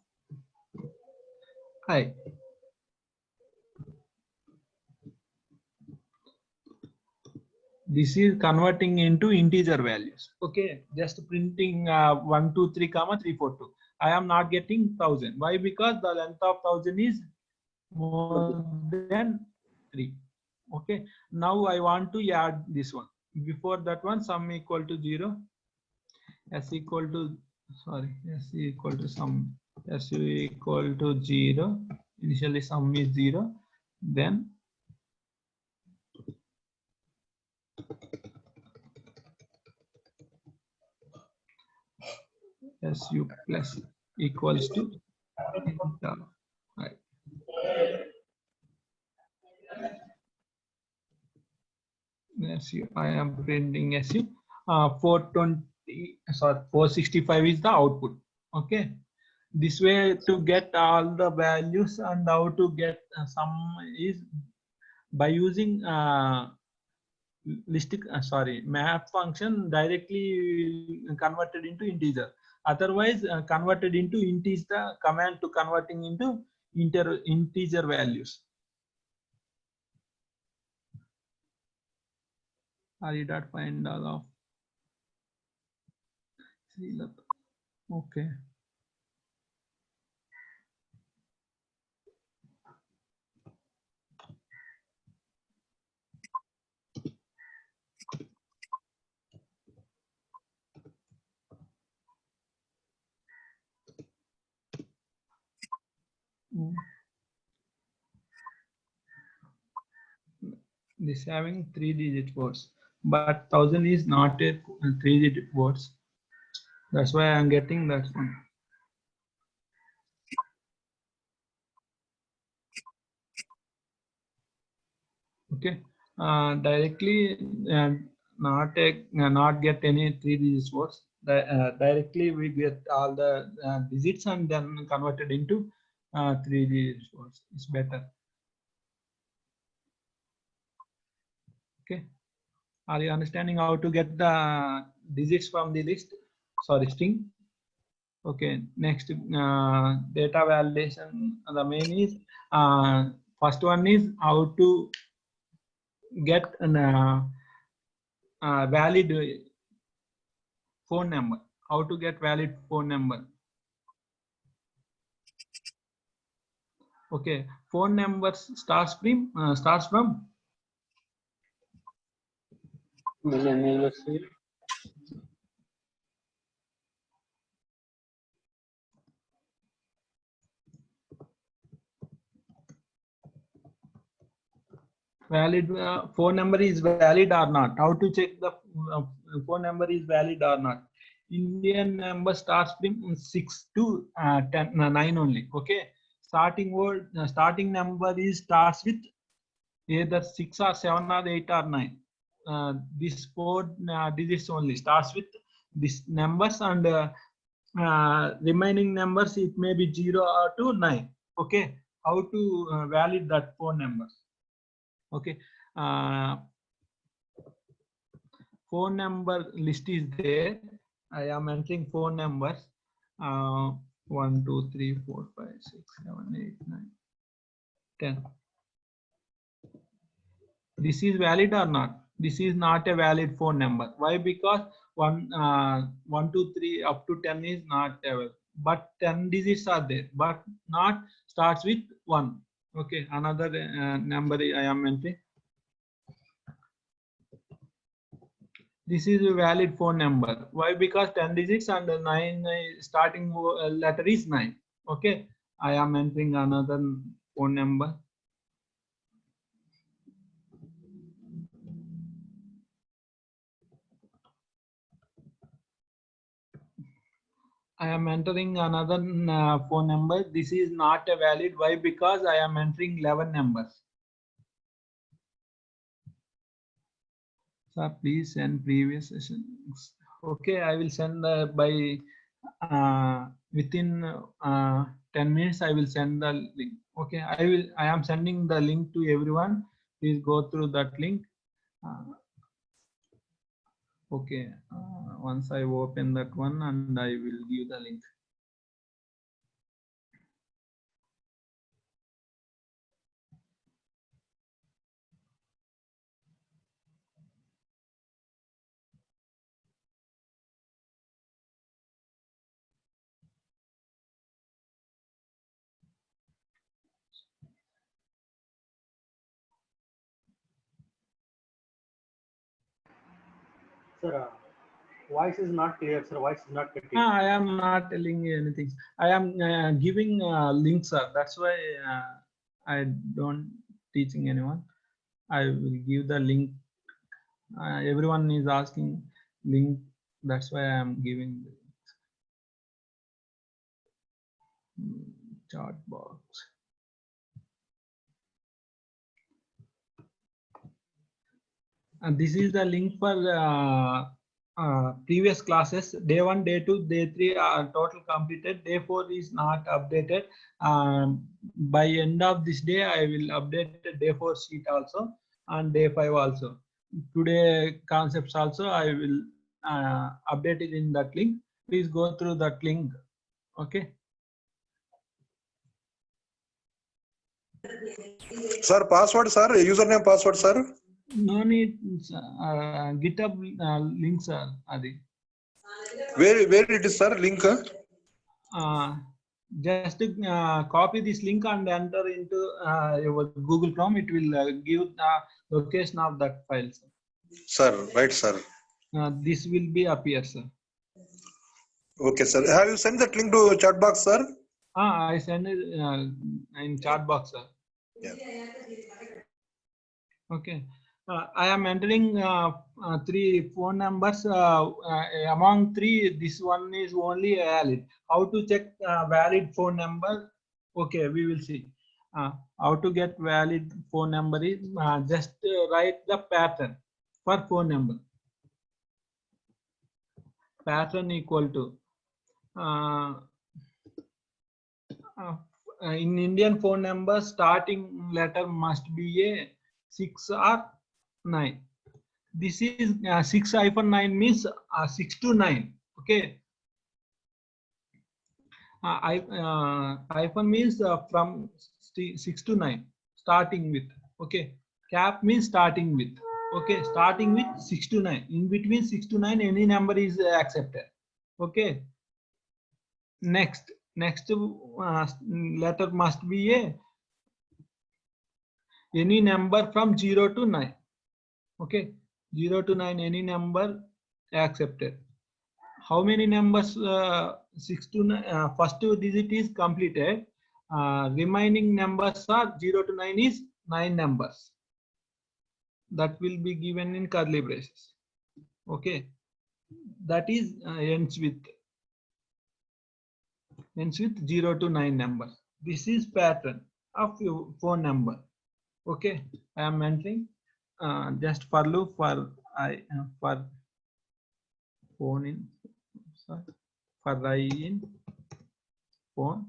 I. This is converting into integer values. Okay, just printing 1 2 3 comma 3 4 2. I am not getting 1000. Why? Because the length of 1000 is more than 3. Okay, now I want to add this one. Before that one, sum equal to 0, s equal to, sorry, s equal to sum, su equal to 0. Initially sum is 0, then su plus equals to int of I. SU, I am printing SU. 420, sorry, 465 is the output. Okay, this way to get all the values and how to get sum is by using map function directly converted into integer. Otherwise, converted into int is the command to converting into integer values. Dot find all of. Okay. This having 3-digit words, but 1000 is not a 3-digit words. That's why I'm getting that one. Okay, directly not get any 3-digit words. Directly we get all the digits and then converted into 3-digit words. It's better. Okay, are you understanding how to get the digits from the list? Sorry, string. Okay, next data validation. The main is first one is how to get a valid phone number. How to get valid phone number? Okay, phone number starts from valid phone number is valid or not. How to check the phone number is valid or not? Indian number starts from 6 to 9 only. Okay, starting number is starts with either 6 or 7 or 8 or 9. This 4 digits only starts with these numbers, and remaining numbers it may be 0 or to 9. Okay, how to valid that phone number? Okay, phone number list is there. I am entering phone numbers 1 2 3 4 5 6 7 8 9 10. This is valid or not? This is not a valid phone number. Why? Because 1 2 3 up to 10 is not available, but 10 digits are there, but not starts with 1. Okay, another number I am entering This is a valid phone number. Why? Because 10 digits and 9 starting letter is 9. Okay. I am entering another phone number. I am entering another phone number. This is not a valid. Why? Because I am entering 11 numbers. Sir, please send previous sessions. Okay, I will send by within 10 minutes. I will send the link. Okay, I am sending the link to everyone. Please go through that link. Okay, once I open that one, and I will give the link. Sir, voice is not clear, sir. Voice is not getting. I am not telling you anything. I am giving links, sir. That's why I don't teaching anyone. I will give the link. Everyone is asking link. That's why I am giving the chat box. And this is the link for previous classes. Day 1, day 2, day 3 are total completed. Day 4 is not updated. By end of this day, I will update the day 4 sheet also and day 5 also. Today concepts also I will update it in that link. Please go through that link. Okay. Sir, password, sir. Username, password, sir. No need. GitHub links are Adi. Where it is, sir? Link. Just copy this link and enter into your Google Chrome. It will give the location of that file. Sir, right, sir. This will be appear, sir. Okay, sir. Have you sent that link to chat box, sir? I send it in chat box, sir. Yeah. Okay. I am entering 3 phone numbers. Among 3, this one is only valid. How to check valid phone number? Okay, we will see. How to get valid phone number is just write the pattern for phone number. Pattern equal to in Indian phone number, starting letter must be a 6 or 9. This is 6-9 means 6 to 9. Okay. Hyphen means from 6 to 9, starting with. Okay. Cap means starting with. Okay. Starting with 6 to 9. In between 6 to 9, any number is accepted. Okay. Next letter must be any number from 0 to 9. Okay, 0 to 9, any number accepted. How many numbers? 6 to 9. First digit is completed. Remaining numbers are 0 to 9 is 9 numbers. That will be given in curly braces. Okay, that is ends with 0 to 9 numbers. This is pattern of your phone number. Okay, I am entering just for loop for for phone in, sorry, for I in phone.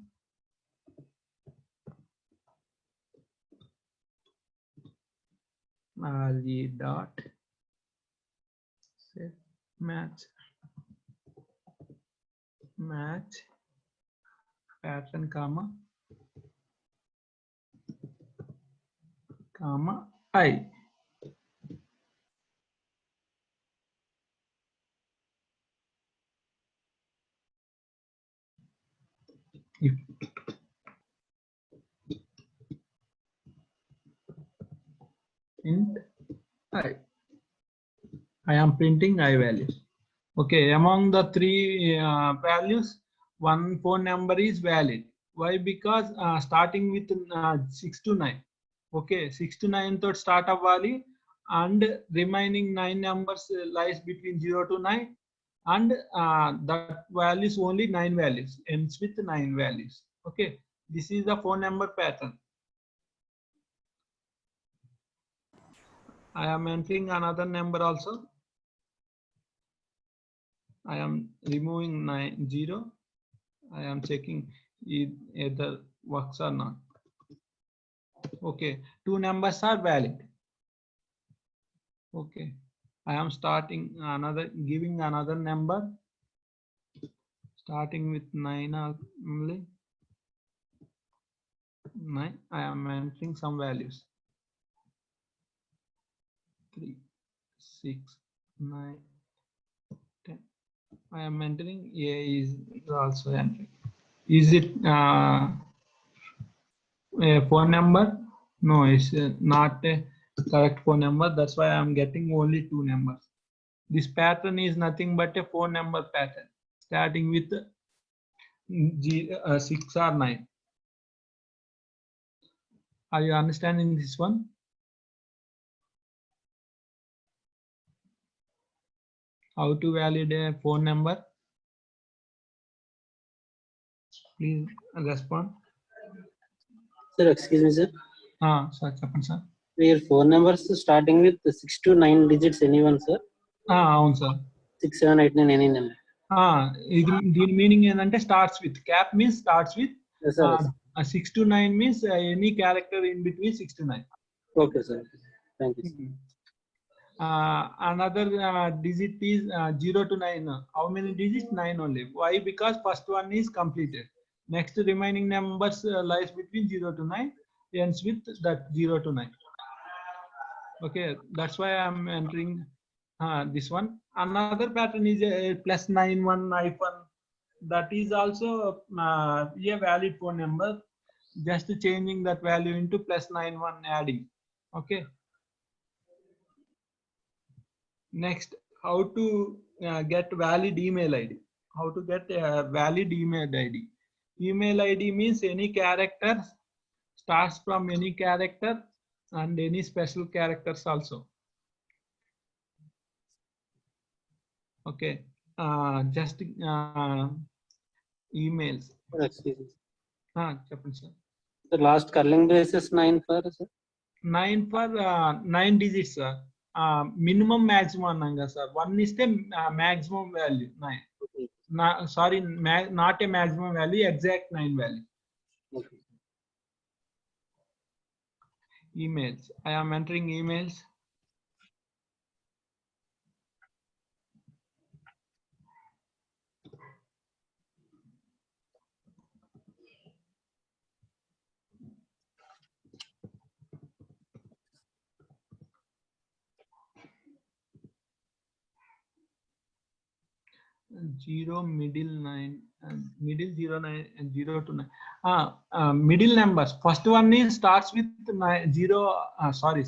RE dot set match pattern comma I. If int I, I am printing I values. Okay, among the three values, one phone number is valid. Why? Because starting with 6 to 9. Okay, 6 to 9 thought start అవ్వాలి, and remaining 9 numbers lies between 0 to 9, and that values only 9 values, ends with 9 values. Okay, this is the phone number pattern. I am entering another number also. I am removing 0. I am checking either works or not. Okay, two numbers are valid. Okay, I am starting giving another number, starting with 9 only. 9. I am entering some values. 3, 6, 9, 10. I am entering. A is also entering. Is it a phone number? No, it's not a correct phone number. That's why I'm getting only 2 numbers. This pattern is nothing but a phone number pattern, starting with 6 or 9. Are you understanding this one? How to validate a phone number? Please respond. Sir, excuse me, sir. Sir, చెప్పండి sir. Your phone numbers starting with 6 to 9 digits, anyone, sir? అవును sir. 6, 7, 8, 9, any number. దీని meaning ఏంటంటే starts with, cap means starts with, Yes, sir. 6 to 9 means any character in between 6 to 9. Okay, sir. Thank you, sir. Another digit is 0 to 9. How many digits? 9 only. Why? Because first one is completed. Next remaining numbers lies between 0 to 9, ends with that 0 to 9. Okay, that's why I'm entering this one. Another pattern is plus 91-1. That is also a valid phone number. Just changing that value into plus 91, adding. Okay. Next, how to get valid email ID. How to get a valid email ID. Email ID means any character starts from any character and any special characters also. Okay, just emails. Sir, excuse me. చెప్పండి sir. The last curling braces 9 for, sir? 9 for 9 digits, sir. Minimum maximum అన్నాం కదా sir. 1 ఇస్తే maximum value 9. Okay. Sorry, not a maximum value, exact 9 value. Okay. Emails. I am entering emails. Zero, middle 9, middle 0, 9, and 0 to 9. Middle numbers. First one is starts with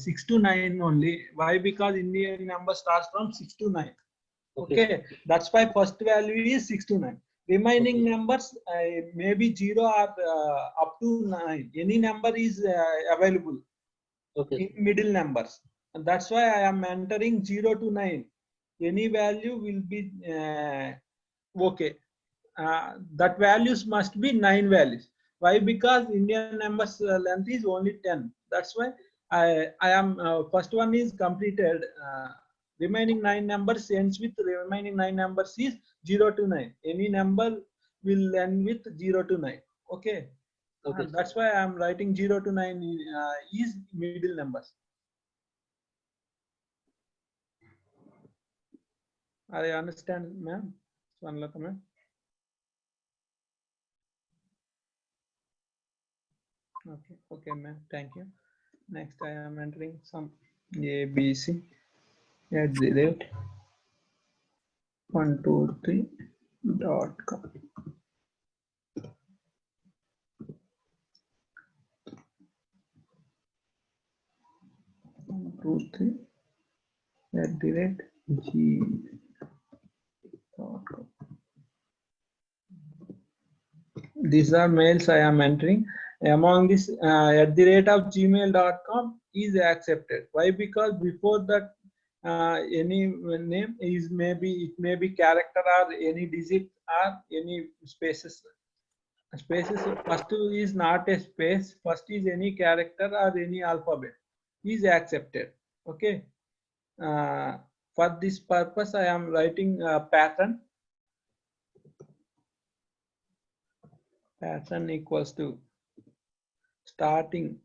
6 to 9 only. Why? Because Indian number starts from 6 to 9. Okay, that's why first value is 6 to 9. Remaining numbers maybe 0 or up to 9. Any number is available. Okay. In middle numbers. And that's why I am entering 0 to 9. Any value will be okay. That values must be 9 values. Why? Because Indian numbers length is only 10. That's why I am first one is completed. Remaining 9 numbers ends with remaining 9 numbers is 0 to 9. Any number will end with 0 to 9. Okay. Okay. That's why I am writing 0 to 9 is middle numbers. I understand, ma'am. Swanlata, ma'am. Okay, ma'am. Thank you. Next, I am entering some abc@123.com. 123. @gmail.com. These are mails I am entering. Among this, @gmail.com is accepted. Why? Because before that, any name is it may be character or any digit or any spaces. Spaces first is not a space. First is any character or any alphabet is accepted. Okay. For this purpose, I am writing a pattern. Pattern equals to starting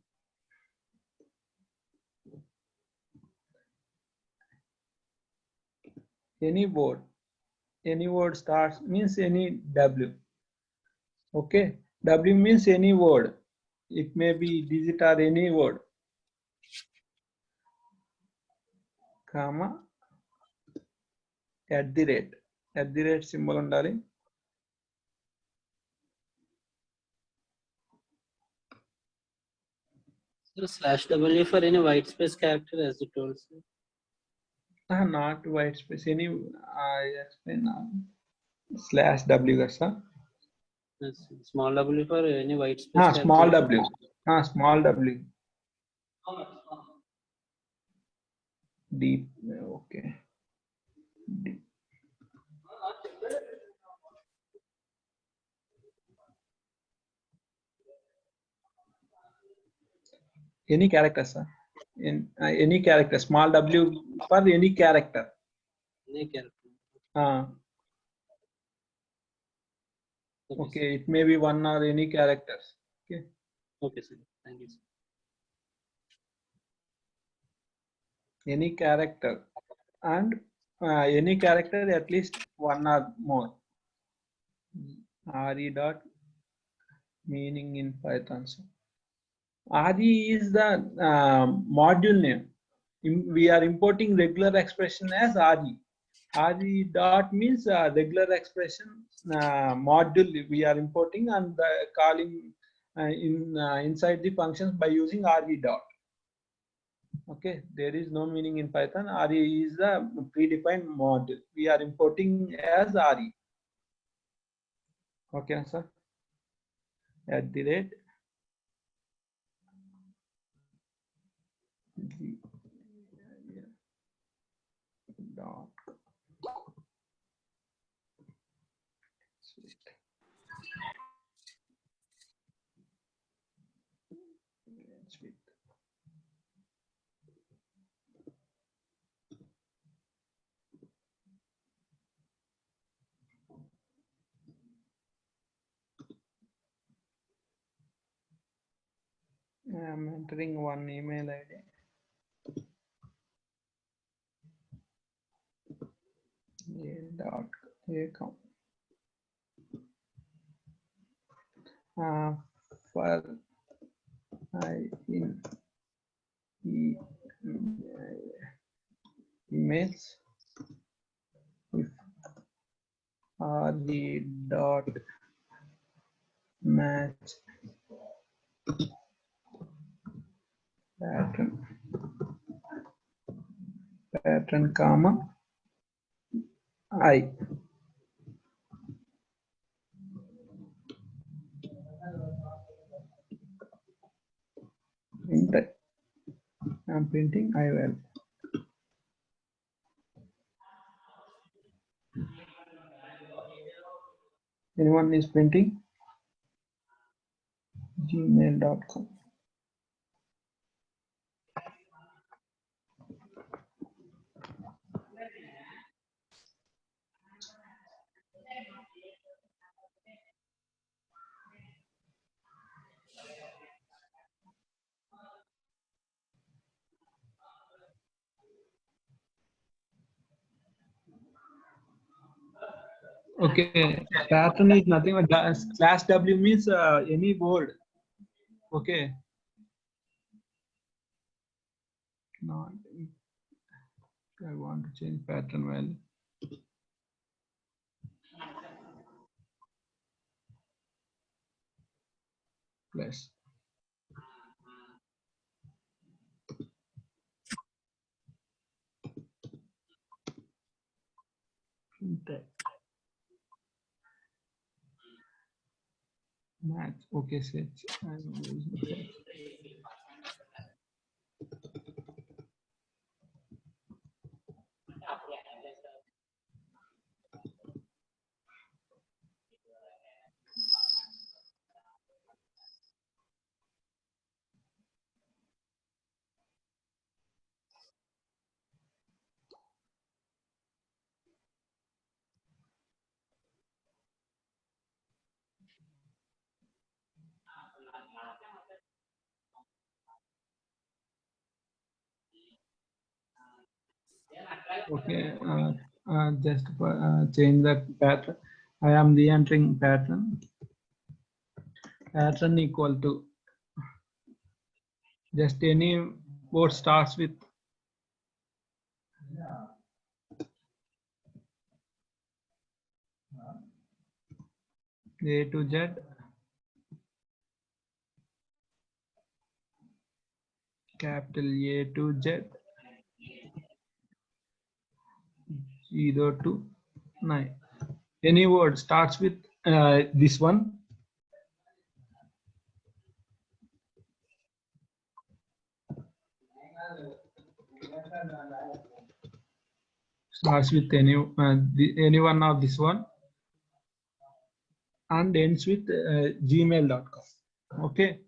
any word starts means any W. Okay, W means any word. It may be digit or any word, comma @ symbol undali. So /W for any white space character, as you told, sir. Not white space. Any I explain /W sir. Yes, small w for any white space Small character. w. Small w. Deep. Okay. Deep. Any character, sir. In any character, small w for any character. Any character. Okay, it may be one or any characters. Okay. Okay, sir. Thank you, sir. Any character and any character at least one or more. RE dot meaning in Python. So RE is the module name. We are importing regular expression as RE. RE dot means regular expression module we are importing and calling inside the functions by using RE dot. Okay, there is no meaning in Python. RE is a predefined module. We are importing as RE. Okay, sir. @ dot. Sweet. I am entering one email ID. .com. For emails, if RE dot match pattern comma I. I'm printing I will. Anyone is printing? gmail.com. Okay, pattern is nothing but /W means any word. Okay. Not. I want to change pattern value. Plus. Match. Okay, search. I'm using search. Okay, just change that pattern. I am re-entering pattern. Pattern equal to just any word starts with A to Z, capital A to Z, 0 to 9. Any word starts with this one. Starts with any one of this one and ends with gmail.com. Okay.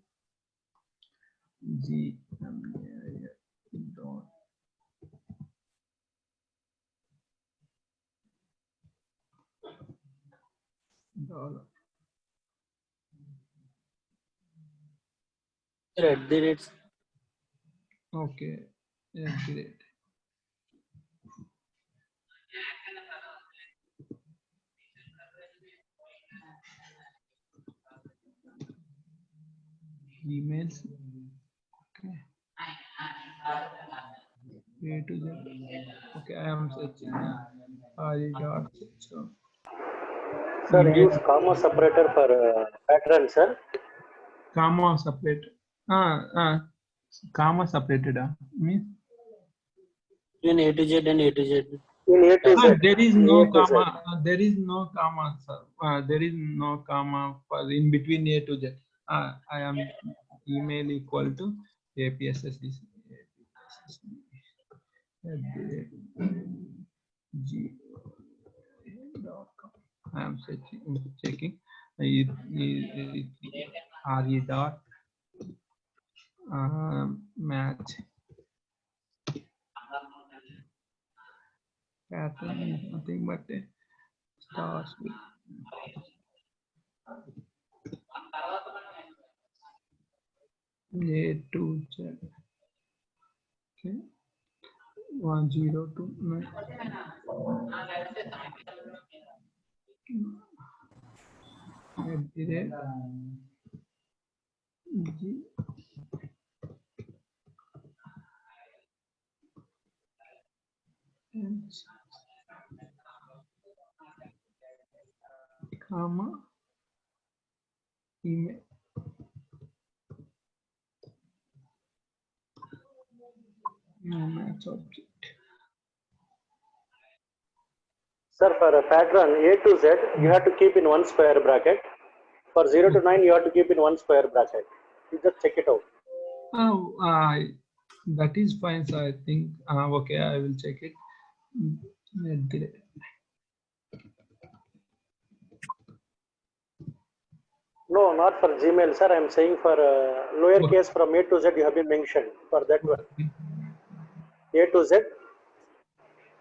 Sir, at the rate. Okay. Yeah, great. Emails. Okay. A to Z. Okay, I am searching. So, Sir, email. use comma separator for pattern, sir. Comma separated. Comma separated. Means Between A to Z and A to Z. In A to Z. there is A no to Z. comma. There is no comma, sir. There is no comma for in between A to Z. I am email equal to APSSD. G.com. I am checking. RE dot match pattern is nothing but a stars with A to Z. Okay. 1 0 2 9. At the rate G comma email. No match object. Sir, for a pattern A to Z, you have to keep in one square bracket. For 0 to 9, you have to keep in one square bracket. You just check it out. Oh, that is fine. So I think okay, I will check it. No, not for Gmail, sir. I'm saying for lowercase from A to Z, you have been mentioned for that one. A to Z,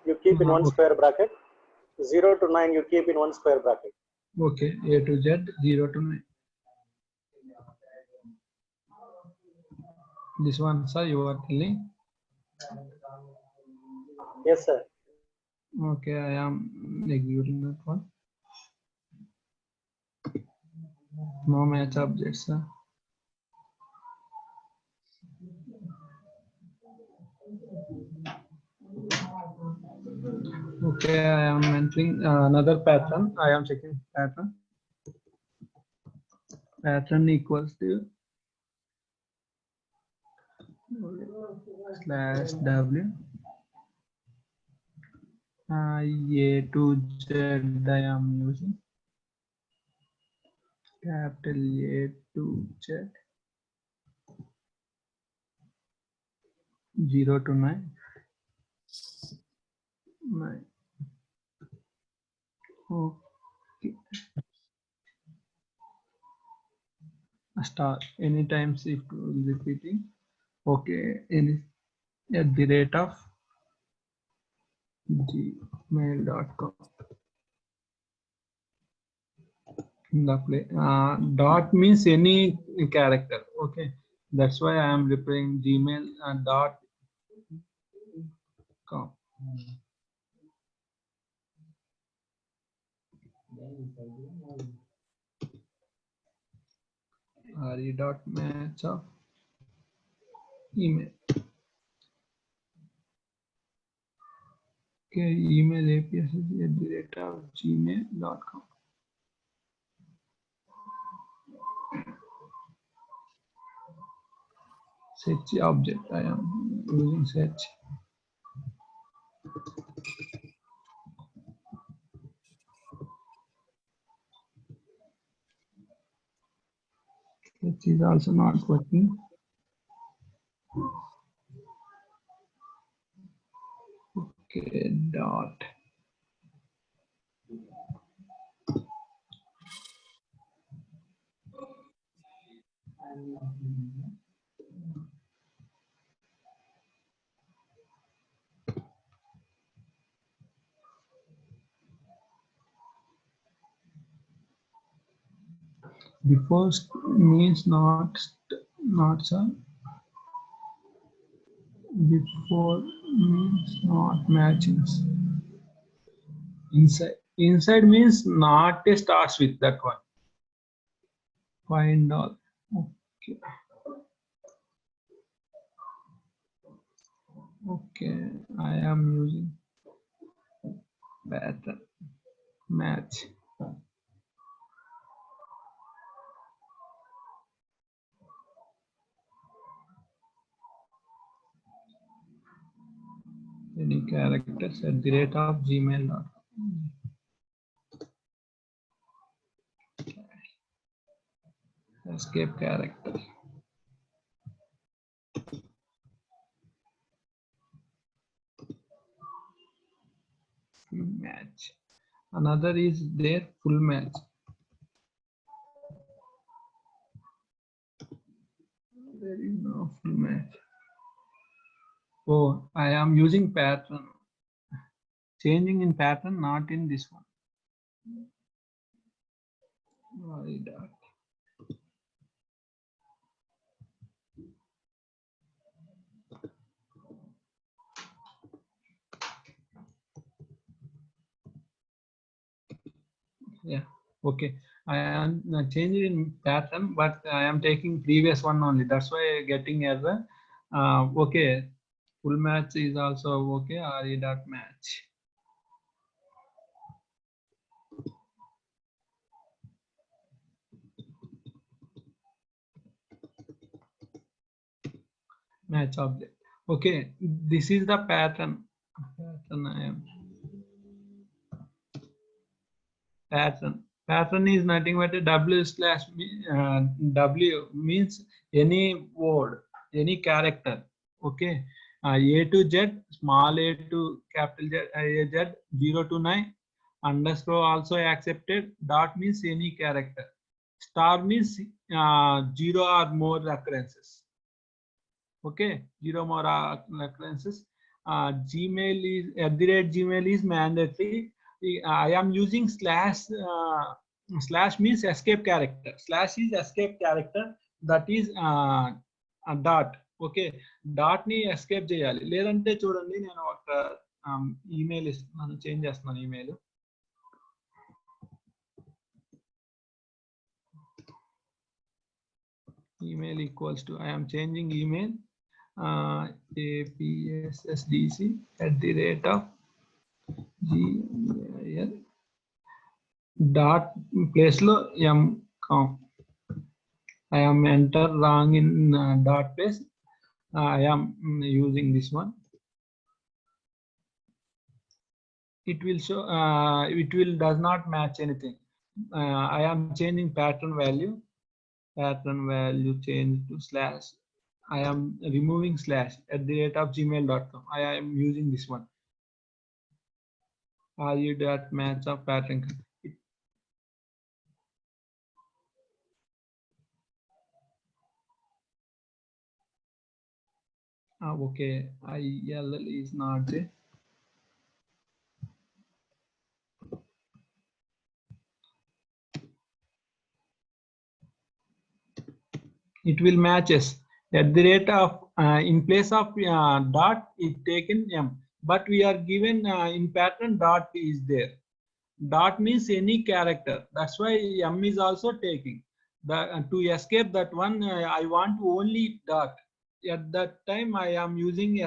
you keep in one Okay. square bracket. 0 to 9, you keep in one square bracket. Okay, A to Z 0 to 9. This one, sir, you are telling. Yes, sir. Okay, I am executing that one. No match objects, sir. Okay, I am entering another pattern. I am checking pattern. Pattern equals to /w A to Z I am using. Capital A to Z. 0 to 9. 9. Okay. A star. Anytime if repeating. Okay. At the rate of gmail.com. The play dot means any character. Okay, that's why I am replying Gmail dot com. RE dot match of email. Okay, email APS at the rate of gmail.com. Search object. I am using search. Search is also not working. Okay, dot. Before means not sir. Before means not matching. Inside means not starts with that one. Find all. Okay. Okay, I am using pattern match. Any characters at the rate of gmail.com. Escape character. Full match. Another is there full match. There is no full match. Oh, I am using pattern. Changing in pattern, not in this one. Yeah, okay. I am changing in pattern, but I am taking previous one only. That's why getting error. Okay, full match is also okay. RE dot match. Match object. Okay, this is the pattern. Pattern is nothing but a W slash W means any word, any character. Okay, A to Z, small a to capital Z, 0 to 9, underscore also accepted. Dot means any character. Star means 0 or more occurrences. Okay, 0 more occurrences. Gmail is at the rate Gmail is mandatory. I am using slash. Slash means escape character. Slash is escape character. That is a dot. Okay, dot ni escape cheyali. Ledante chudandi nenu oka email istunanu change chestunanu email. Email equals to I am changing email APSSDC at the rate of Gmail dot place lo m.com. I am enter wrong in dot place. I am using this one. it will show, it will does not match anything. I am changing pattern value change to slash. I am removing slash @gmail.com. I am using this one. Match of pattern. Okay, ILL is not there. It will matches in place of dot is taken M, but we are given in pattern dot is there. Dot means any character. That's why M is also taking. To escape that one, I want only dot. At that time, I am using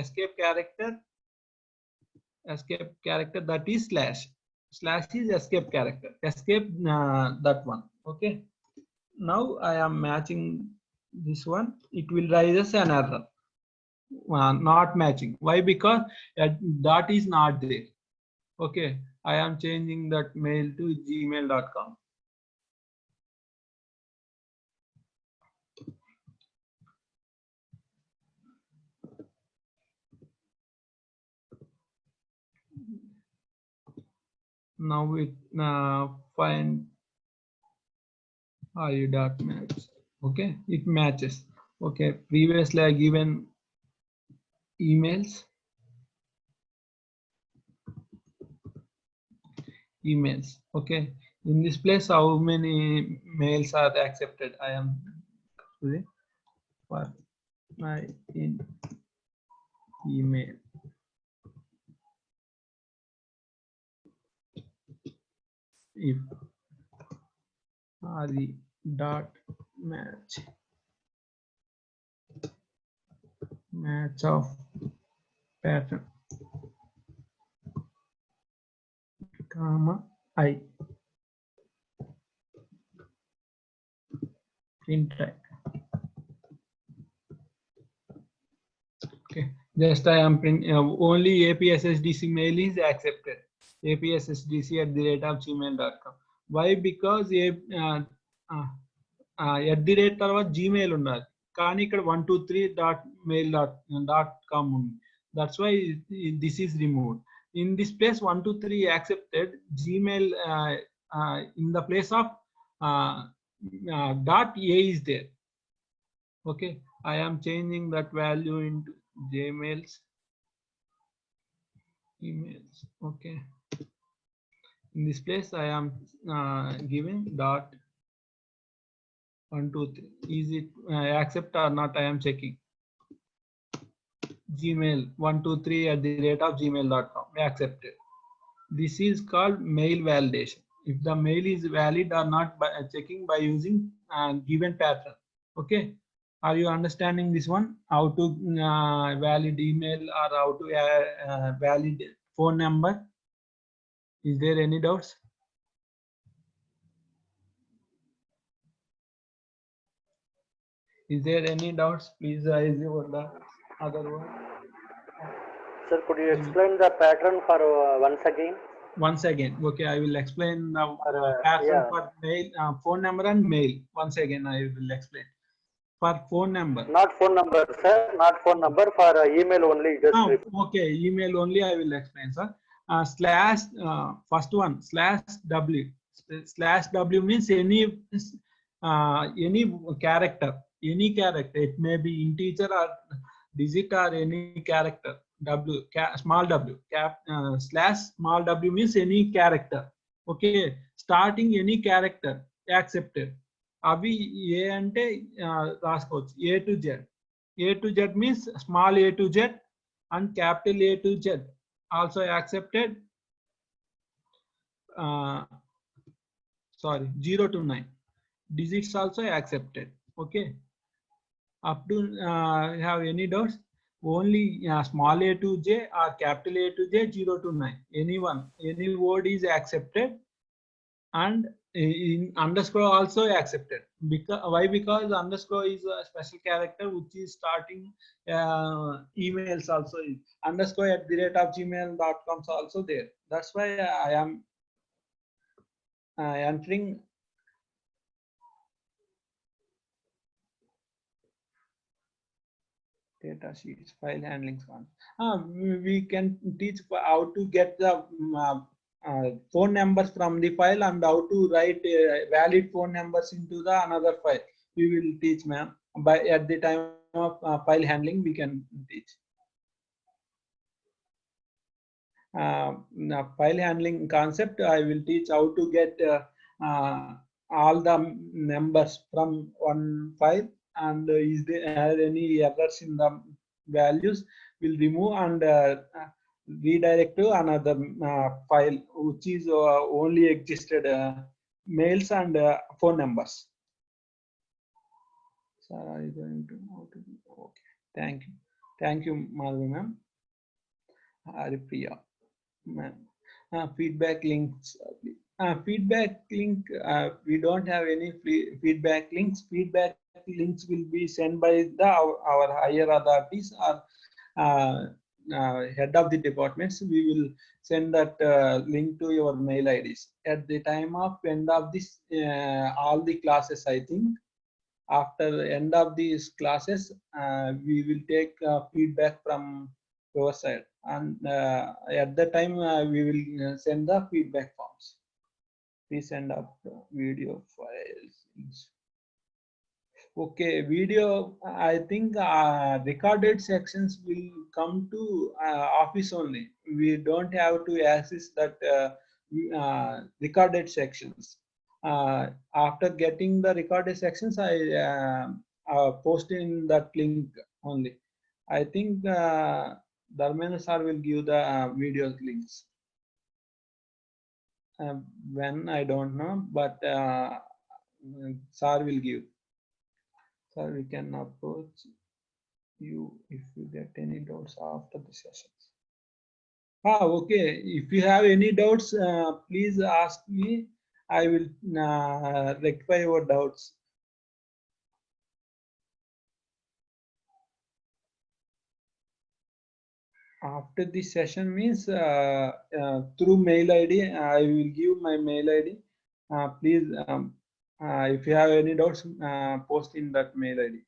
escape character. Escape character, that is slash. Slash is escape character. Escape that one. Okay. Now I am matching this one. It will raise an error. Not matching. Why? Because dot is not there. Okay. I am changing that mail to gmail.com. Now we find dot match. Okay, it matches. Okay, previously I given emails. Okay, in this place, how many mails are accepted? I am for my email. If dot match of pattern comma I print type. Okay, just I am print only APSSDC mail is accepted. APSSDC@gmail.com. Why? Because @ Gmail ఉన్నది కానీ ఇక్కడ 123.mail.com ఉంది. That's why this is removed. In this place 123 accepted, Gmail in the place of .a is there. Okay, I am changing that value into Gmail's emails. Okay, in this place I am giving dot 123. Is it accept or not? I am checking. Gmail 123@gmail.com accepted. This is called mail validation. If the mail is valid or not, by checking by using given pattern. Okay, are you understanding this one? How to valid email or how to valid phone number? Is there any doubts? Is there any doubts? Please raise your the other one. Sir, could you explain the pattern for once again? Once again, okay, I will explain the pattern for mail, phone number and mail. Once again, I will explain. For phone number. Not phone number, sir. Not phone number. For email only. Just okay, email only. I will explain, sir. Slash first one /w. /w means any character. Any character. It may be integer or digit or any character. Small w. /small w means any character. Okay, starting any character accepted. అవి ఏ అంటే రాసుకోవచ్చు A to Z. A to Z means small a to Z and capital A to Z also accepted. 0 to 9 digits also accepted. Okay, up to have any doubts? Only small a to J or capital A to J 0 to 9. Any word is accepted and in underscore also accepted. Because why? Because underscore is a special character which is starting emails also. Underscore @gmail.com is also there. That's why I am entering data sheets, file handling. We can teach how to get the phone numbers from the file and how to write valid phone numbers into the another file. We will teach, ma'am. By at the time of file handling, we can teach. File handling concept, I will teach how to get all the numbers from one file, and is there any errors in the values, will remove and redirect to another file which is only existed mails and phone numbers. So are you going to okay? Thank you, Madhavi ma'am. Haripriya ma'am. Feedback links. Feedback link. We don't have any feedback links. Feedback links will be sent by our higher authorities or head of the departments. We will send that link to your mail IDs at the time of end of this all the classes. I think after the end of these classes, we will take feedback from your side, and at that time we will send the feedback forms. Please send up video files. Okay, video. I think recorded sections will come to office only. We don't have to access that recorded sections. After getting the recorded sections, I post in that link only. I think Dharmendra sir will give the video links. When I don't know, but sir will give. Sir, we can approach you if you get any doubts after the sessions. Okay. If you have any doubts, please ask me. I will rectify your doubts. After this session means through mail ID, I will give my mail ID. Please, if you have any doubts, post in that mail ID.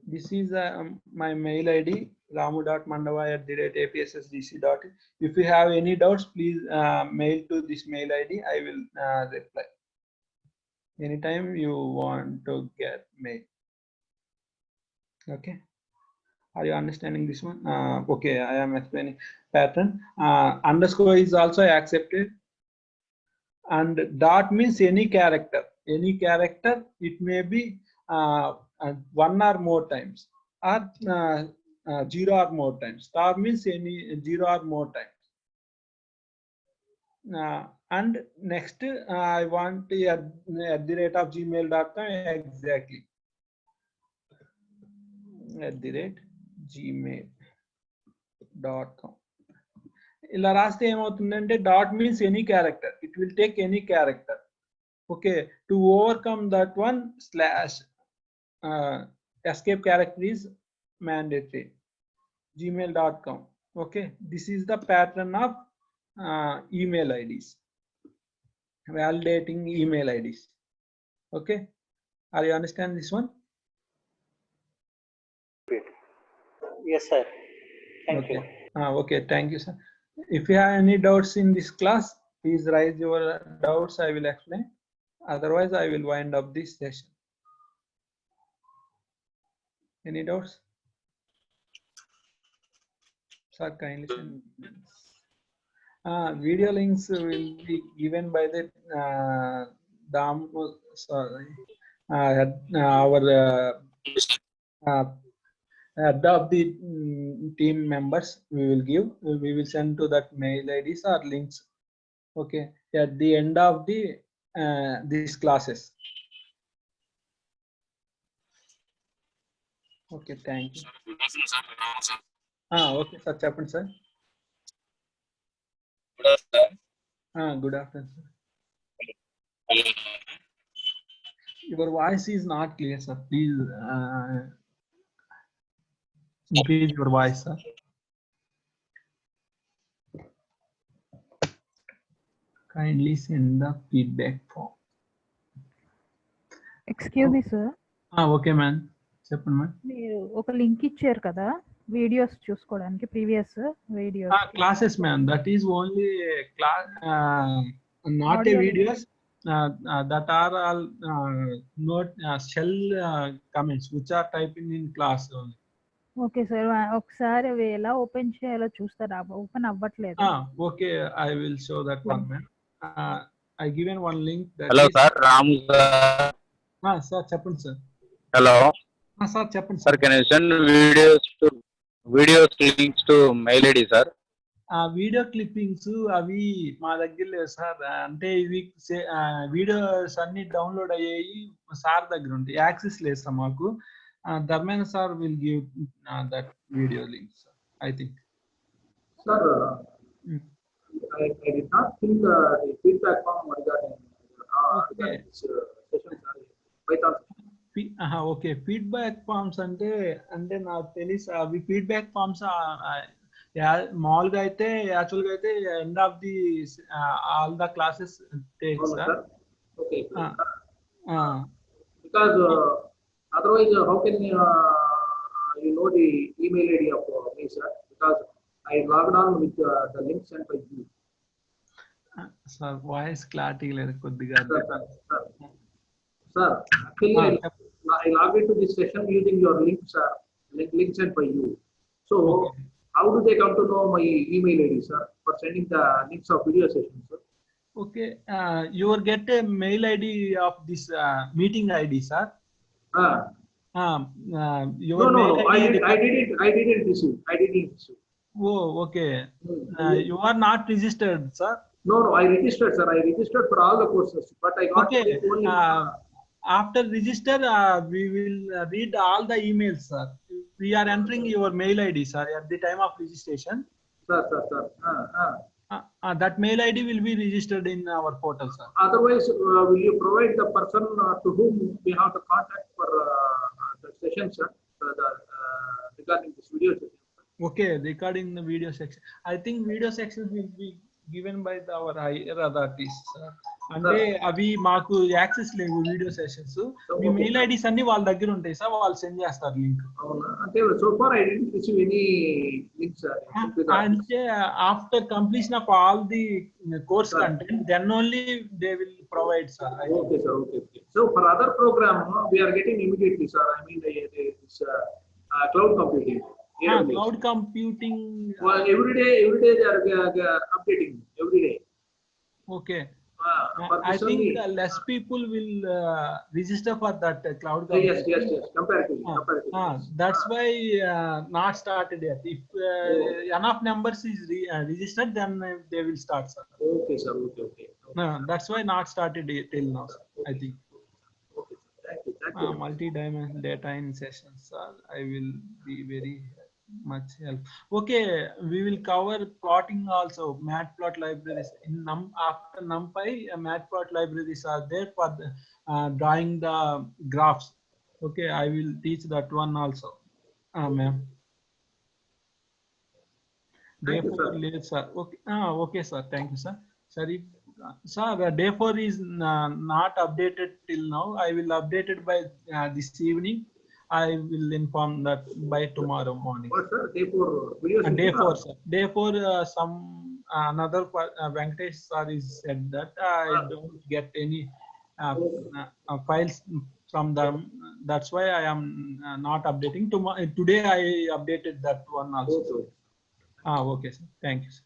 This is my mail ID, ramu.mandava@apssdc.in. If you have any doubts, please mail to this mail ID. I will reply. Anytime you want to get mail. Okay. Are you understanding this one? Okay, I am explaining pattern. Underscore is also accepted. And dot means any character. Any character, it may be one or more times, or 0 or more times. Star means any 0 or more times. And next, I want @gmail.com exactly. @gmail.com. ఇలా రాస్తే ఏమవుతుందంటే dot means any character, it will take any character. Okay, to overcome that one slash escape character is mandatory. gmail.com. Okay, this is the pattern of email IDs, validating email IDs. Okay, are you understand this one? Yes, sir. Thank okay. you. Okay, thank you, sir. If you have any doubts in this class, please raise your doubts. I will explain. Otherwise, I will wind up this session. Any doubts? Sir, kindly send. Video links will be given by the our head of the team members. We will send to that mail IDs or links. Okay, at the end of the these classes. Okay, thank you. Okay, sir. Chapman, sir. Good afternoon, sir. Your voice is not clear, sir. Please increase your voice, sir. Kindly send the feedback form. Excuse me sir, Okay, man. చెప్పండి ma'am. మీరు ఒక link ఇచ్చారు కదా videos చూసుకోవడానికి, previous videos. Classes, man. That is only class, not Audio a videos. That are all not shell comments which are typing in class only. Okay sir, ఒకసారి అవి ఎలా open చేయాలో చూస్తారా? ఓపెన్ అవ్వట్లేదు. Okay, I will show that one, man. I given one link. That Hello, is, sir. Ram, sir. Sir, చెప్పండి sir. Hello. Sir, చెప్పండి Sir, sir. can you send videos links to mail ID, sir? Video clippings అవి మా దగ్గర లేవు sir. అంటే ఇవి videos అన్ని download అయ్యాయి సార్ దగ్గర ఉంటాయి. యాక్సెస్ లేదు సార్ మాకు. Dharmendra sir will give that video links, I think. Sir, I did not fill the feedback form regarding this session, sir. Python. Okay, feedback forms అంటే నాకు తెలిసి అవి ఫీడ్బ్యాక్ ఫార్మ్స్ మామూలుగా అయితే యాక్చువల్గా అయితే end of the all the classes take sir. Okay. Because otherwise, how can you know the email ID of me, sir? Because I logged on with the link sent by you. Sir voice clarity లేదు కొద్దిగా. Sir, actually, I logged into this session using your link, sir. Link sent by you. So, how do they come to know my email ID, sir, for sending the links of video sessions, sir? Okay, you will get a mail ID of this meeting ID, sir. Your No, mail ID I didn't receive. Oh, okay. You are not registered, sir. No, I registered, sir. I registered for all the courses, but I got Okay. only. After register, we will read all the emails, sir. We are entering your mail ID, sir, at the time of registration. Sir. That mail ID will be registered in our portal, sir. Otherwise, will you provide the person to whom we have to contact for the session, sir, regarding this video session? Okay, regarding the video section, I think video section will be given by our higher authorities, sir. అంటే అవి మాకు access లేవు video sessions. మీ mail IDs అన్ని వాళ్ళ దగ్గర ఉంటాయి sir, వాళ్ళు send చేస్తారు లింక్. అంటే so far I didn't receive any link, sir. అంటే after completion of all the course content, then only they will provide, sir. Okay, sir. Okay. So for other program, we are getting immediately, sir. I mean, this cloud computing. Cloud computing. Well, every day they are updating every day. Okay. I think less people will register for that cloud computing. Yes. Comparatively. That's why not started yet. If enough numbers is registered, then they will start, sir. Okay, sir. Okay. No, that's why not started till now, sir, I think. Okay, sir. Thank you. Multi-dimensional data in sessions, sir. I will be very much help. Okay, we will cover plotting also. Matplot libraries in after NumPy, Matplot libraries are there for the, drawing the graphs. Okay, I will teach that one also, ma'am. Day 4 late, sir. Okay, okay, sir. Thank you, sir. Sorry, sir. Day 4 is not updated till now. I will update it by this evening. I will inform that by tomorrow morning. What, sir? Day 4 video. Day 4, sir. Day 4, some another Venkatesh sir is said that I don't get any files from them. That's why I am not updating. Today I updated that one also. Okay, sir. Thank you, sir.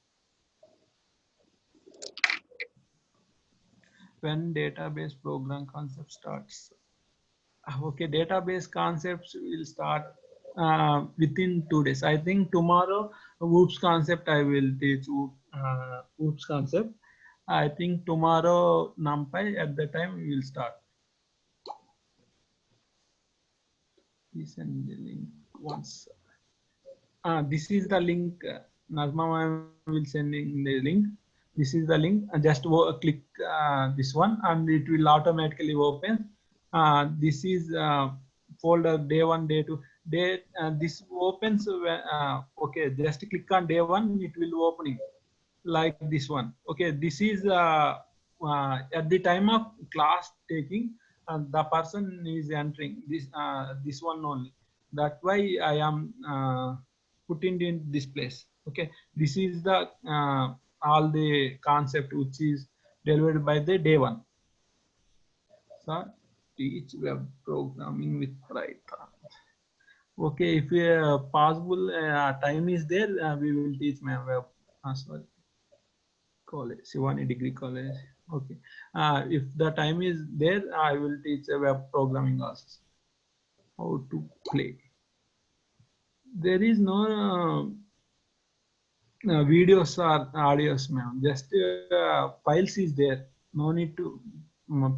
When database program concept starts. Okay, database concepts will start within 2 days. I think tomorrow OOPS concept I will teach OOPS concept. I think tomorrow NumPy at the time we will start. Please send the link once. This is the link. Nazma ma'am will sending the link. This is the link. Just click this one, and it will automatically open. This is folder day 1, day 2, day. This opens. Okay, just click on day 1. It will open it like this one. Okay, this is at the time of class taking. The person is entering this one only. That's why I am putting in this place. Okay, this is the all the concept which is delivered by the day 1. So teach web programming with Python. Okay, if possible time is there, we will teach my web. Sorry, college, Shivani Degree College. Okay, if the time is there, I will teach a web programming also. How to play. There is no videos or audios, ma'am. Just files is there. No need to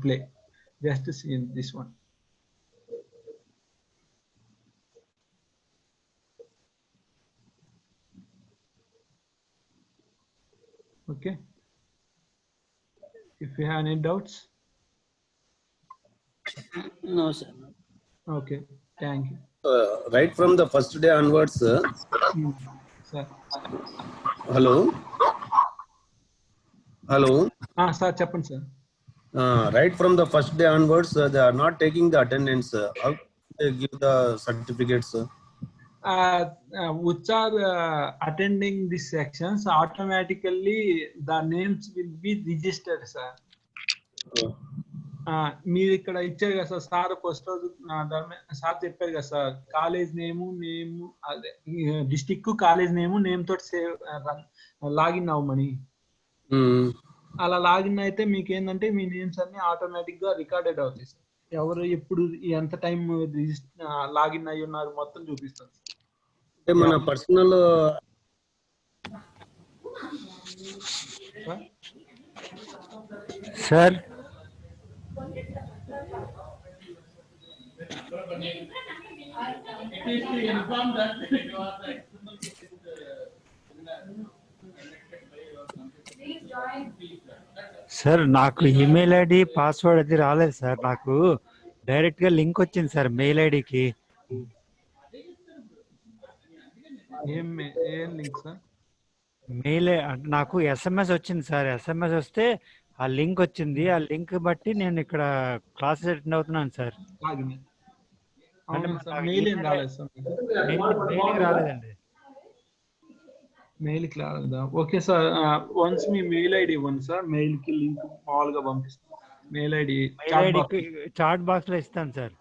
play. Just to see this one. Okay. If you have any doubts. No, sir. Okay. Thank you. Right from the first day onwards. Sir. Hello. Hello. Sir, chappan sir. Right from the first day onwards, they are not taking the attendance. How they give the certificates? Which are attending these sections, automatically the names will be registered, sir. మీరు ఇక్కడ ఇచ్చారు కదా sir, sir first రోజు sir చెప్పారు కదా sir, college నేము అదే district college name తోటి save login అవ్వమని. అలా లాగిన్ అయితే మీకు ఏంటంటే మీ నేమ్స్ అన్ని ఆటోమేటిక్ గా రికార్డెడ్ అవుతాయి సార్. ఎవరు ఎప్పుడు ఎంత టైం లాగిన్ అయ్యి ఉన్నారు మొత్తం చూపిస్తారు మన పర్సనల్ సార్. సార్ నాకు ఈమెయిల్ ఐడి పాస్వర్డ్ అది రాలేదు సార్. నాకు డైరెక్ట్ గా లింక్ వచ్చింది సార్ మెయిల్ ఐడికి. ఏం లింక్ సార్? మెయిల్ నాకు ఎస్ఎంఎస్ వచ్చింది సార్. ఎస్ఎంఎస్ వస్తే ఆ లింక్ వచ్చింది. ఆ లింక్ బట్టి నేను ఇక్కడ క్లాసెస్ అటెండ్ అవుతున్నాను సార్. రాలేదండి. మెయిల్ కి రాలేదా? ఓకే సార్, వన్స్ మీ మెయిల్ ఐడి ఇవ్వండి సార్, మెయిల్ కి లింక్ మామూలుగా పంపిస్తాను. మెయిల్ ఐడి చాట్ బాక్స్ లో ఇస్తాను సార్.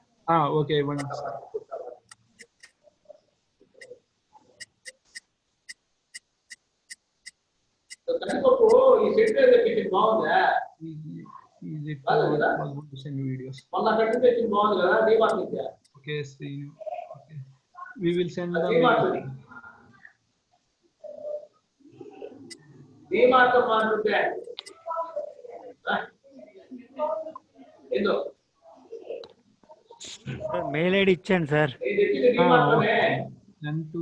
ఓకే ఇవ్వండి sir. videos. Okay, see. Okay. We will send the mail ID ఇచ్చాను sir. send to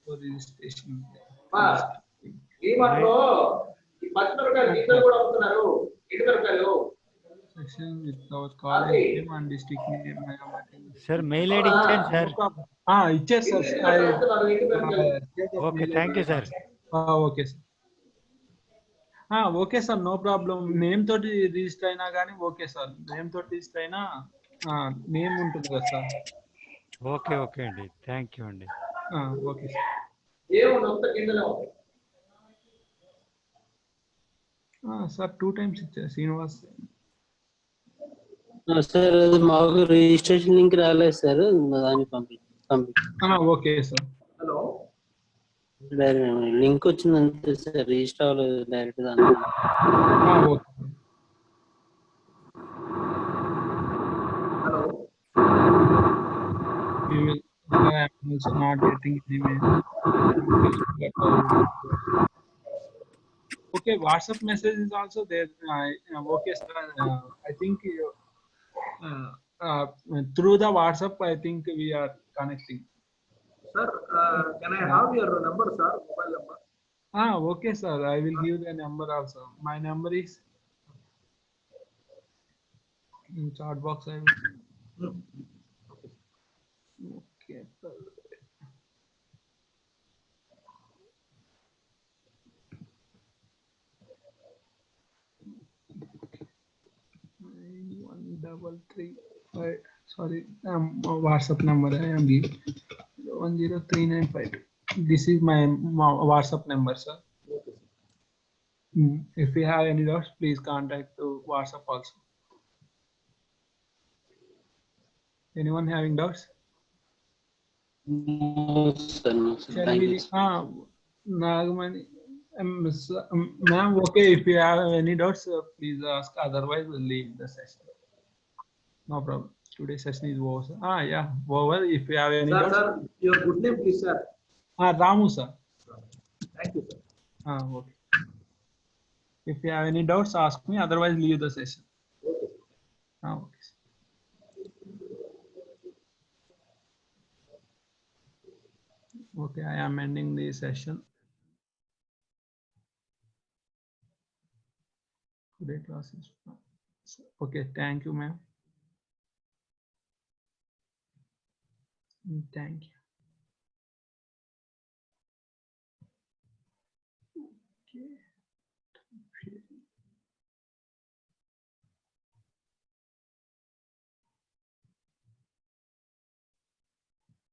for registration. Section with our college name and district name. Sir mail ID ఇచ్చాను sir. ఇచ్చారు sir. Okay, thank you sir. Okay sir. Okay sir, no problem. Name తోటి register అయినా కానీ okay sir. Name తోటి register అయినా name ఉంటుంది కదా sir. Okay okay అండి, థ్యాంక్ యూ అండి. Okay sir. సార్ 2 times ఇచ్చారు శ్రీనివాస్ సార్. అది మాకు రిజిస్ట్రేషన్ లింక్ రాలేదు సార్, దాన్ని పంపి. Okay sir. హలో, లింక్ వచ్చింది అంతే సార్, రిజిస్టర్ అవ్వలేదు డైరెక్ట్ దాన్ని. Okay. Hello, we will also not getting email. Okay, WhatsApp message is also there. Okay sir, I think through the WhatsApp I think we are connecting. Sir, can I have your number, sir? Mobile number. Okay, sir. I will give the number also. My number is in chat box. I will. Okay. Sir. One double three. Sorry, WhatsApp number I am giving 10395. This is my WhatsApp number, sir. If you have any doubts, please contact to WhatsApp also. Anyone having doubts? No, sir. No, sir. Shall Thank you, we? sir. Nagamani, ma'am. Okay, if you have any doubts, please ask. Otherwise, we'll leave the session. No problem. Today's session is over. Sir. Yeah, over. If you have any Sir, doubts. sir, your good name, please, sir. Ramu, sir. Thank you, sir. Okay. If you have any doubts, ask me. Otherwise, leave the session. Okay. Okay. Okay, I am ending the session. Today class is okay. Thank you, ma'am. Thank you. Okay.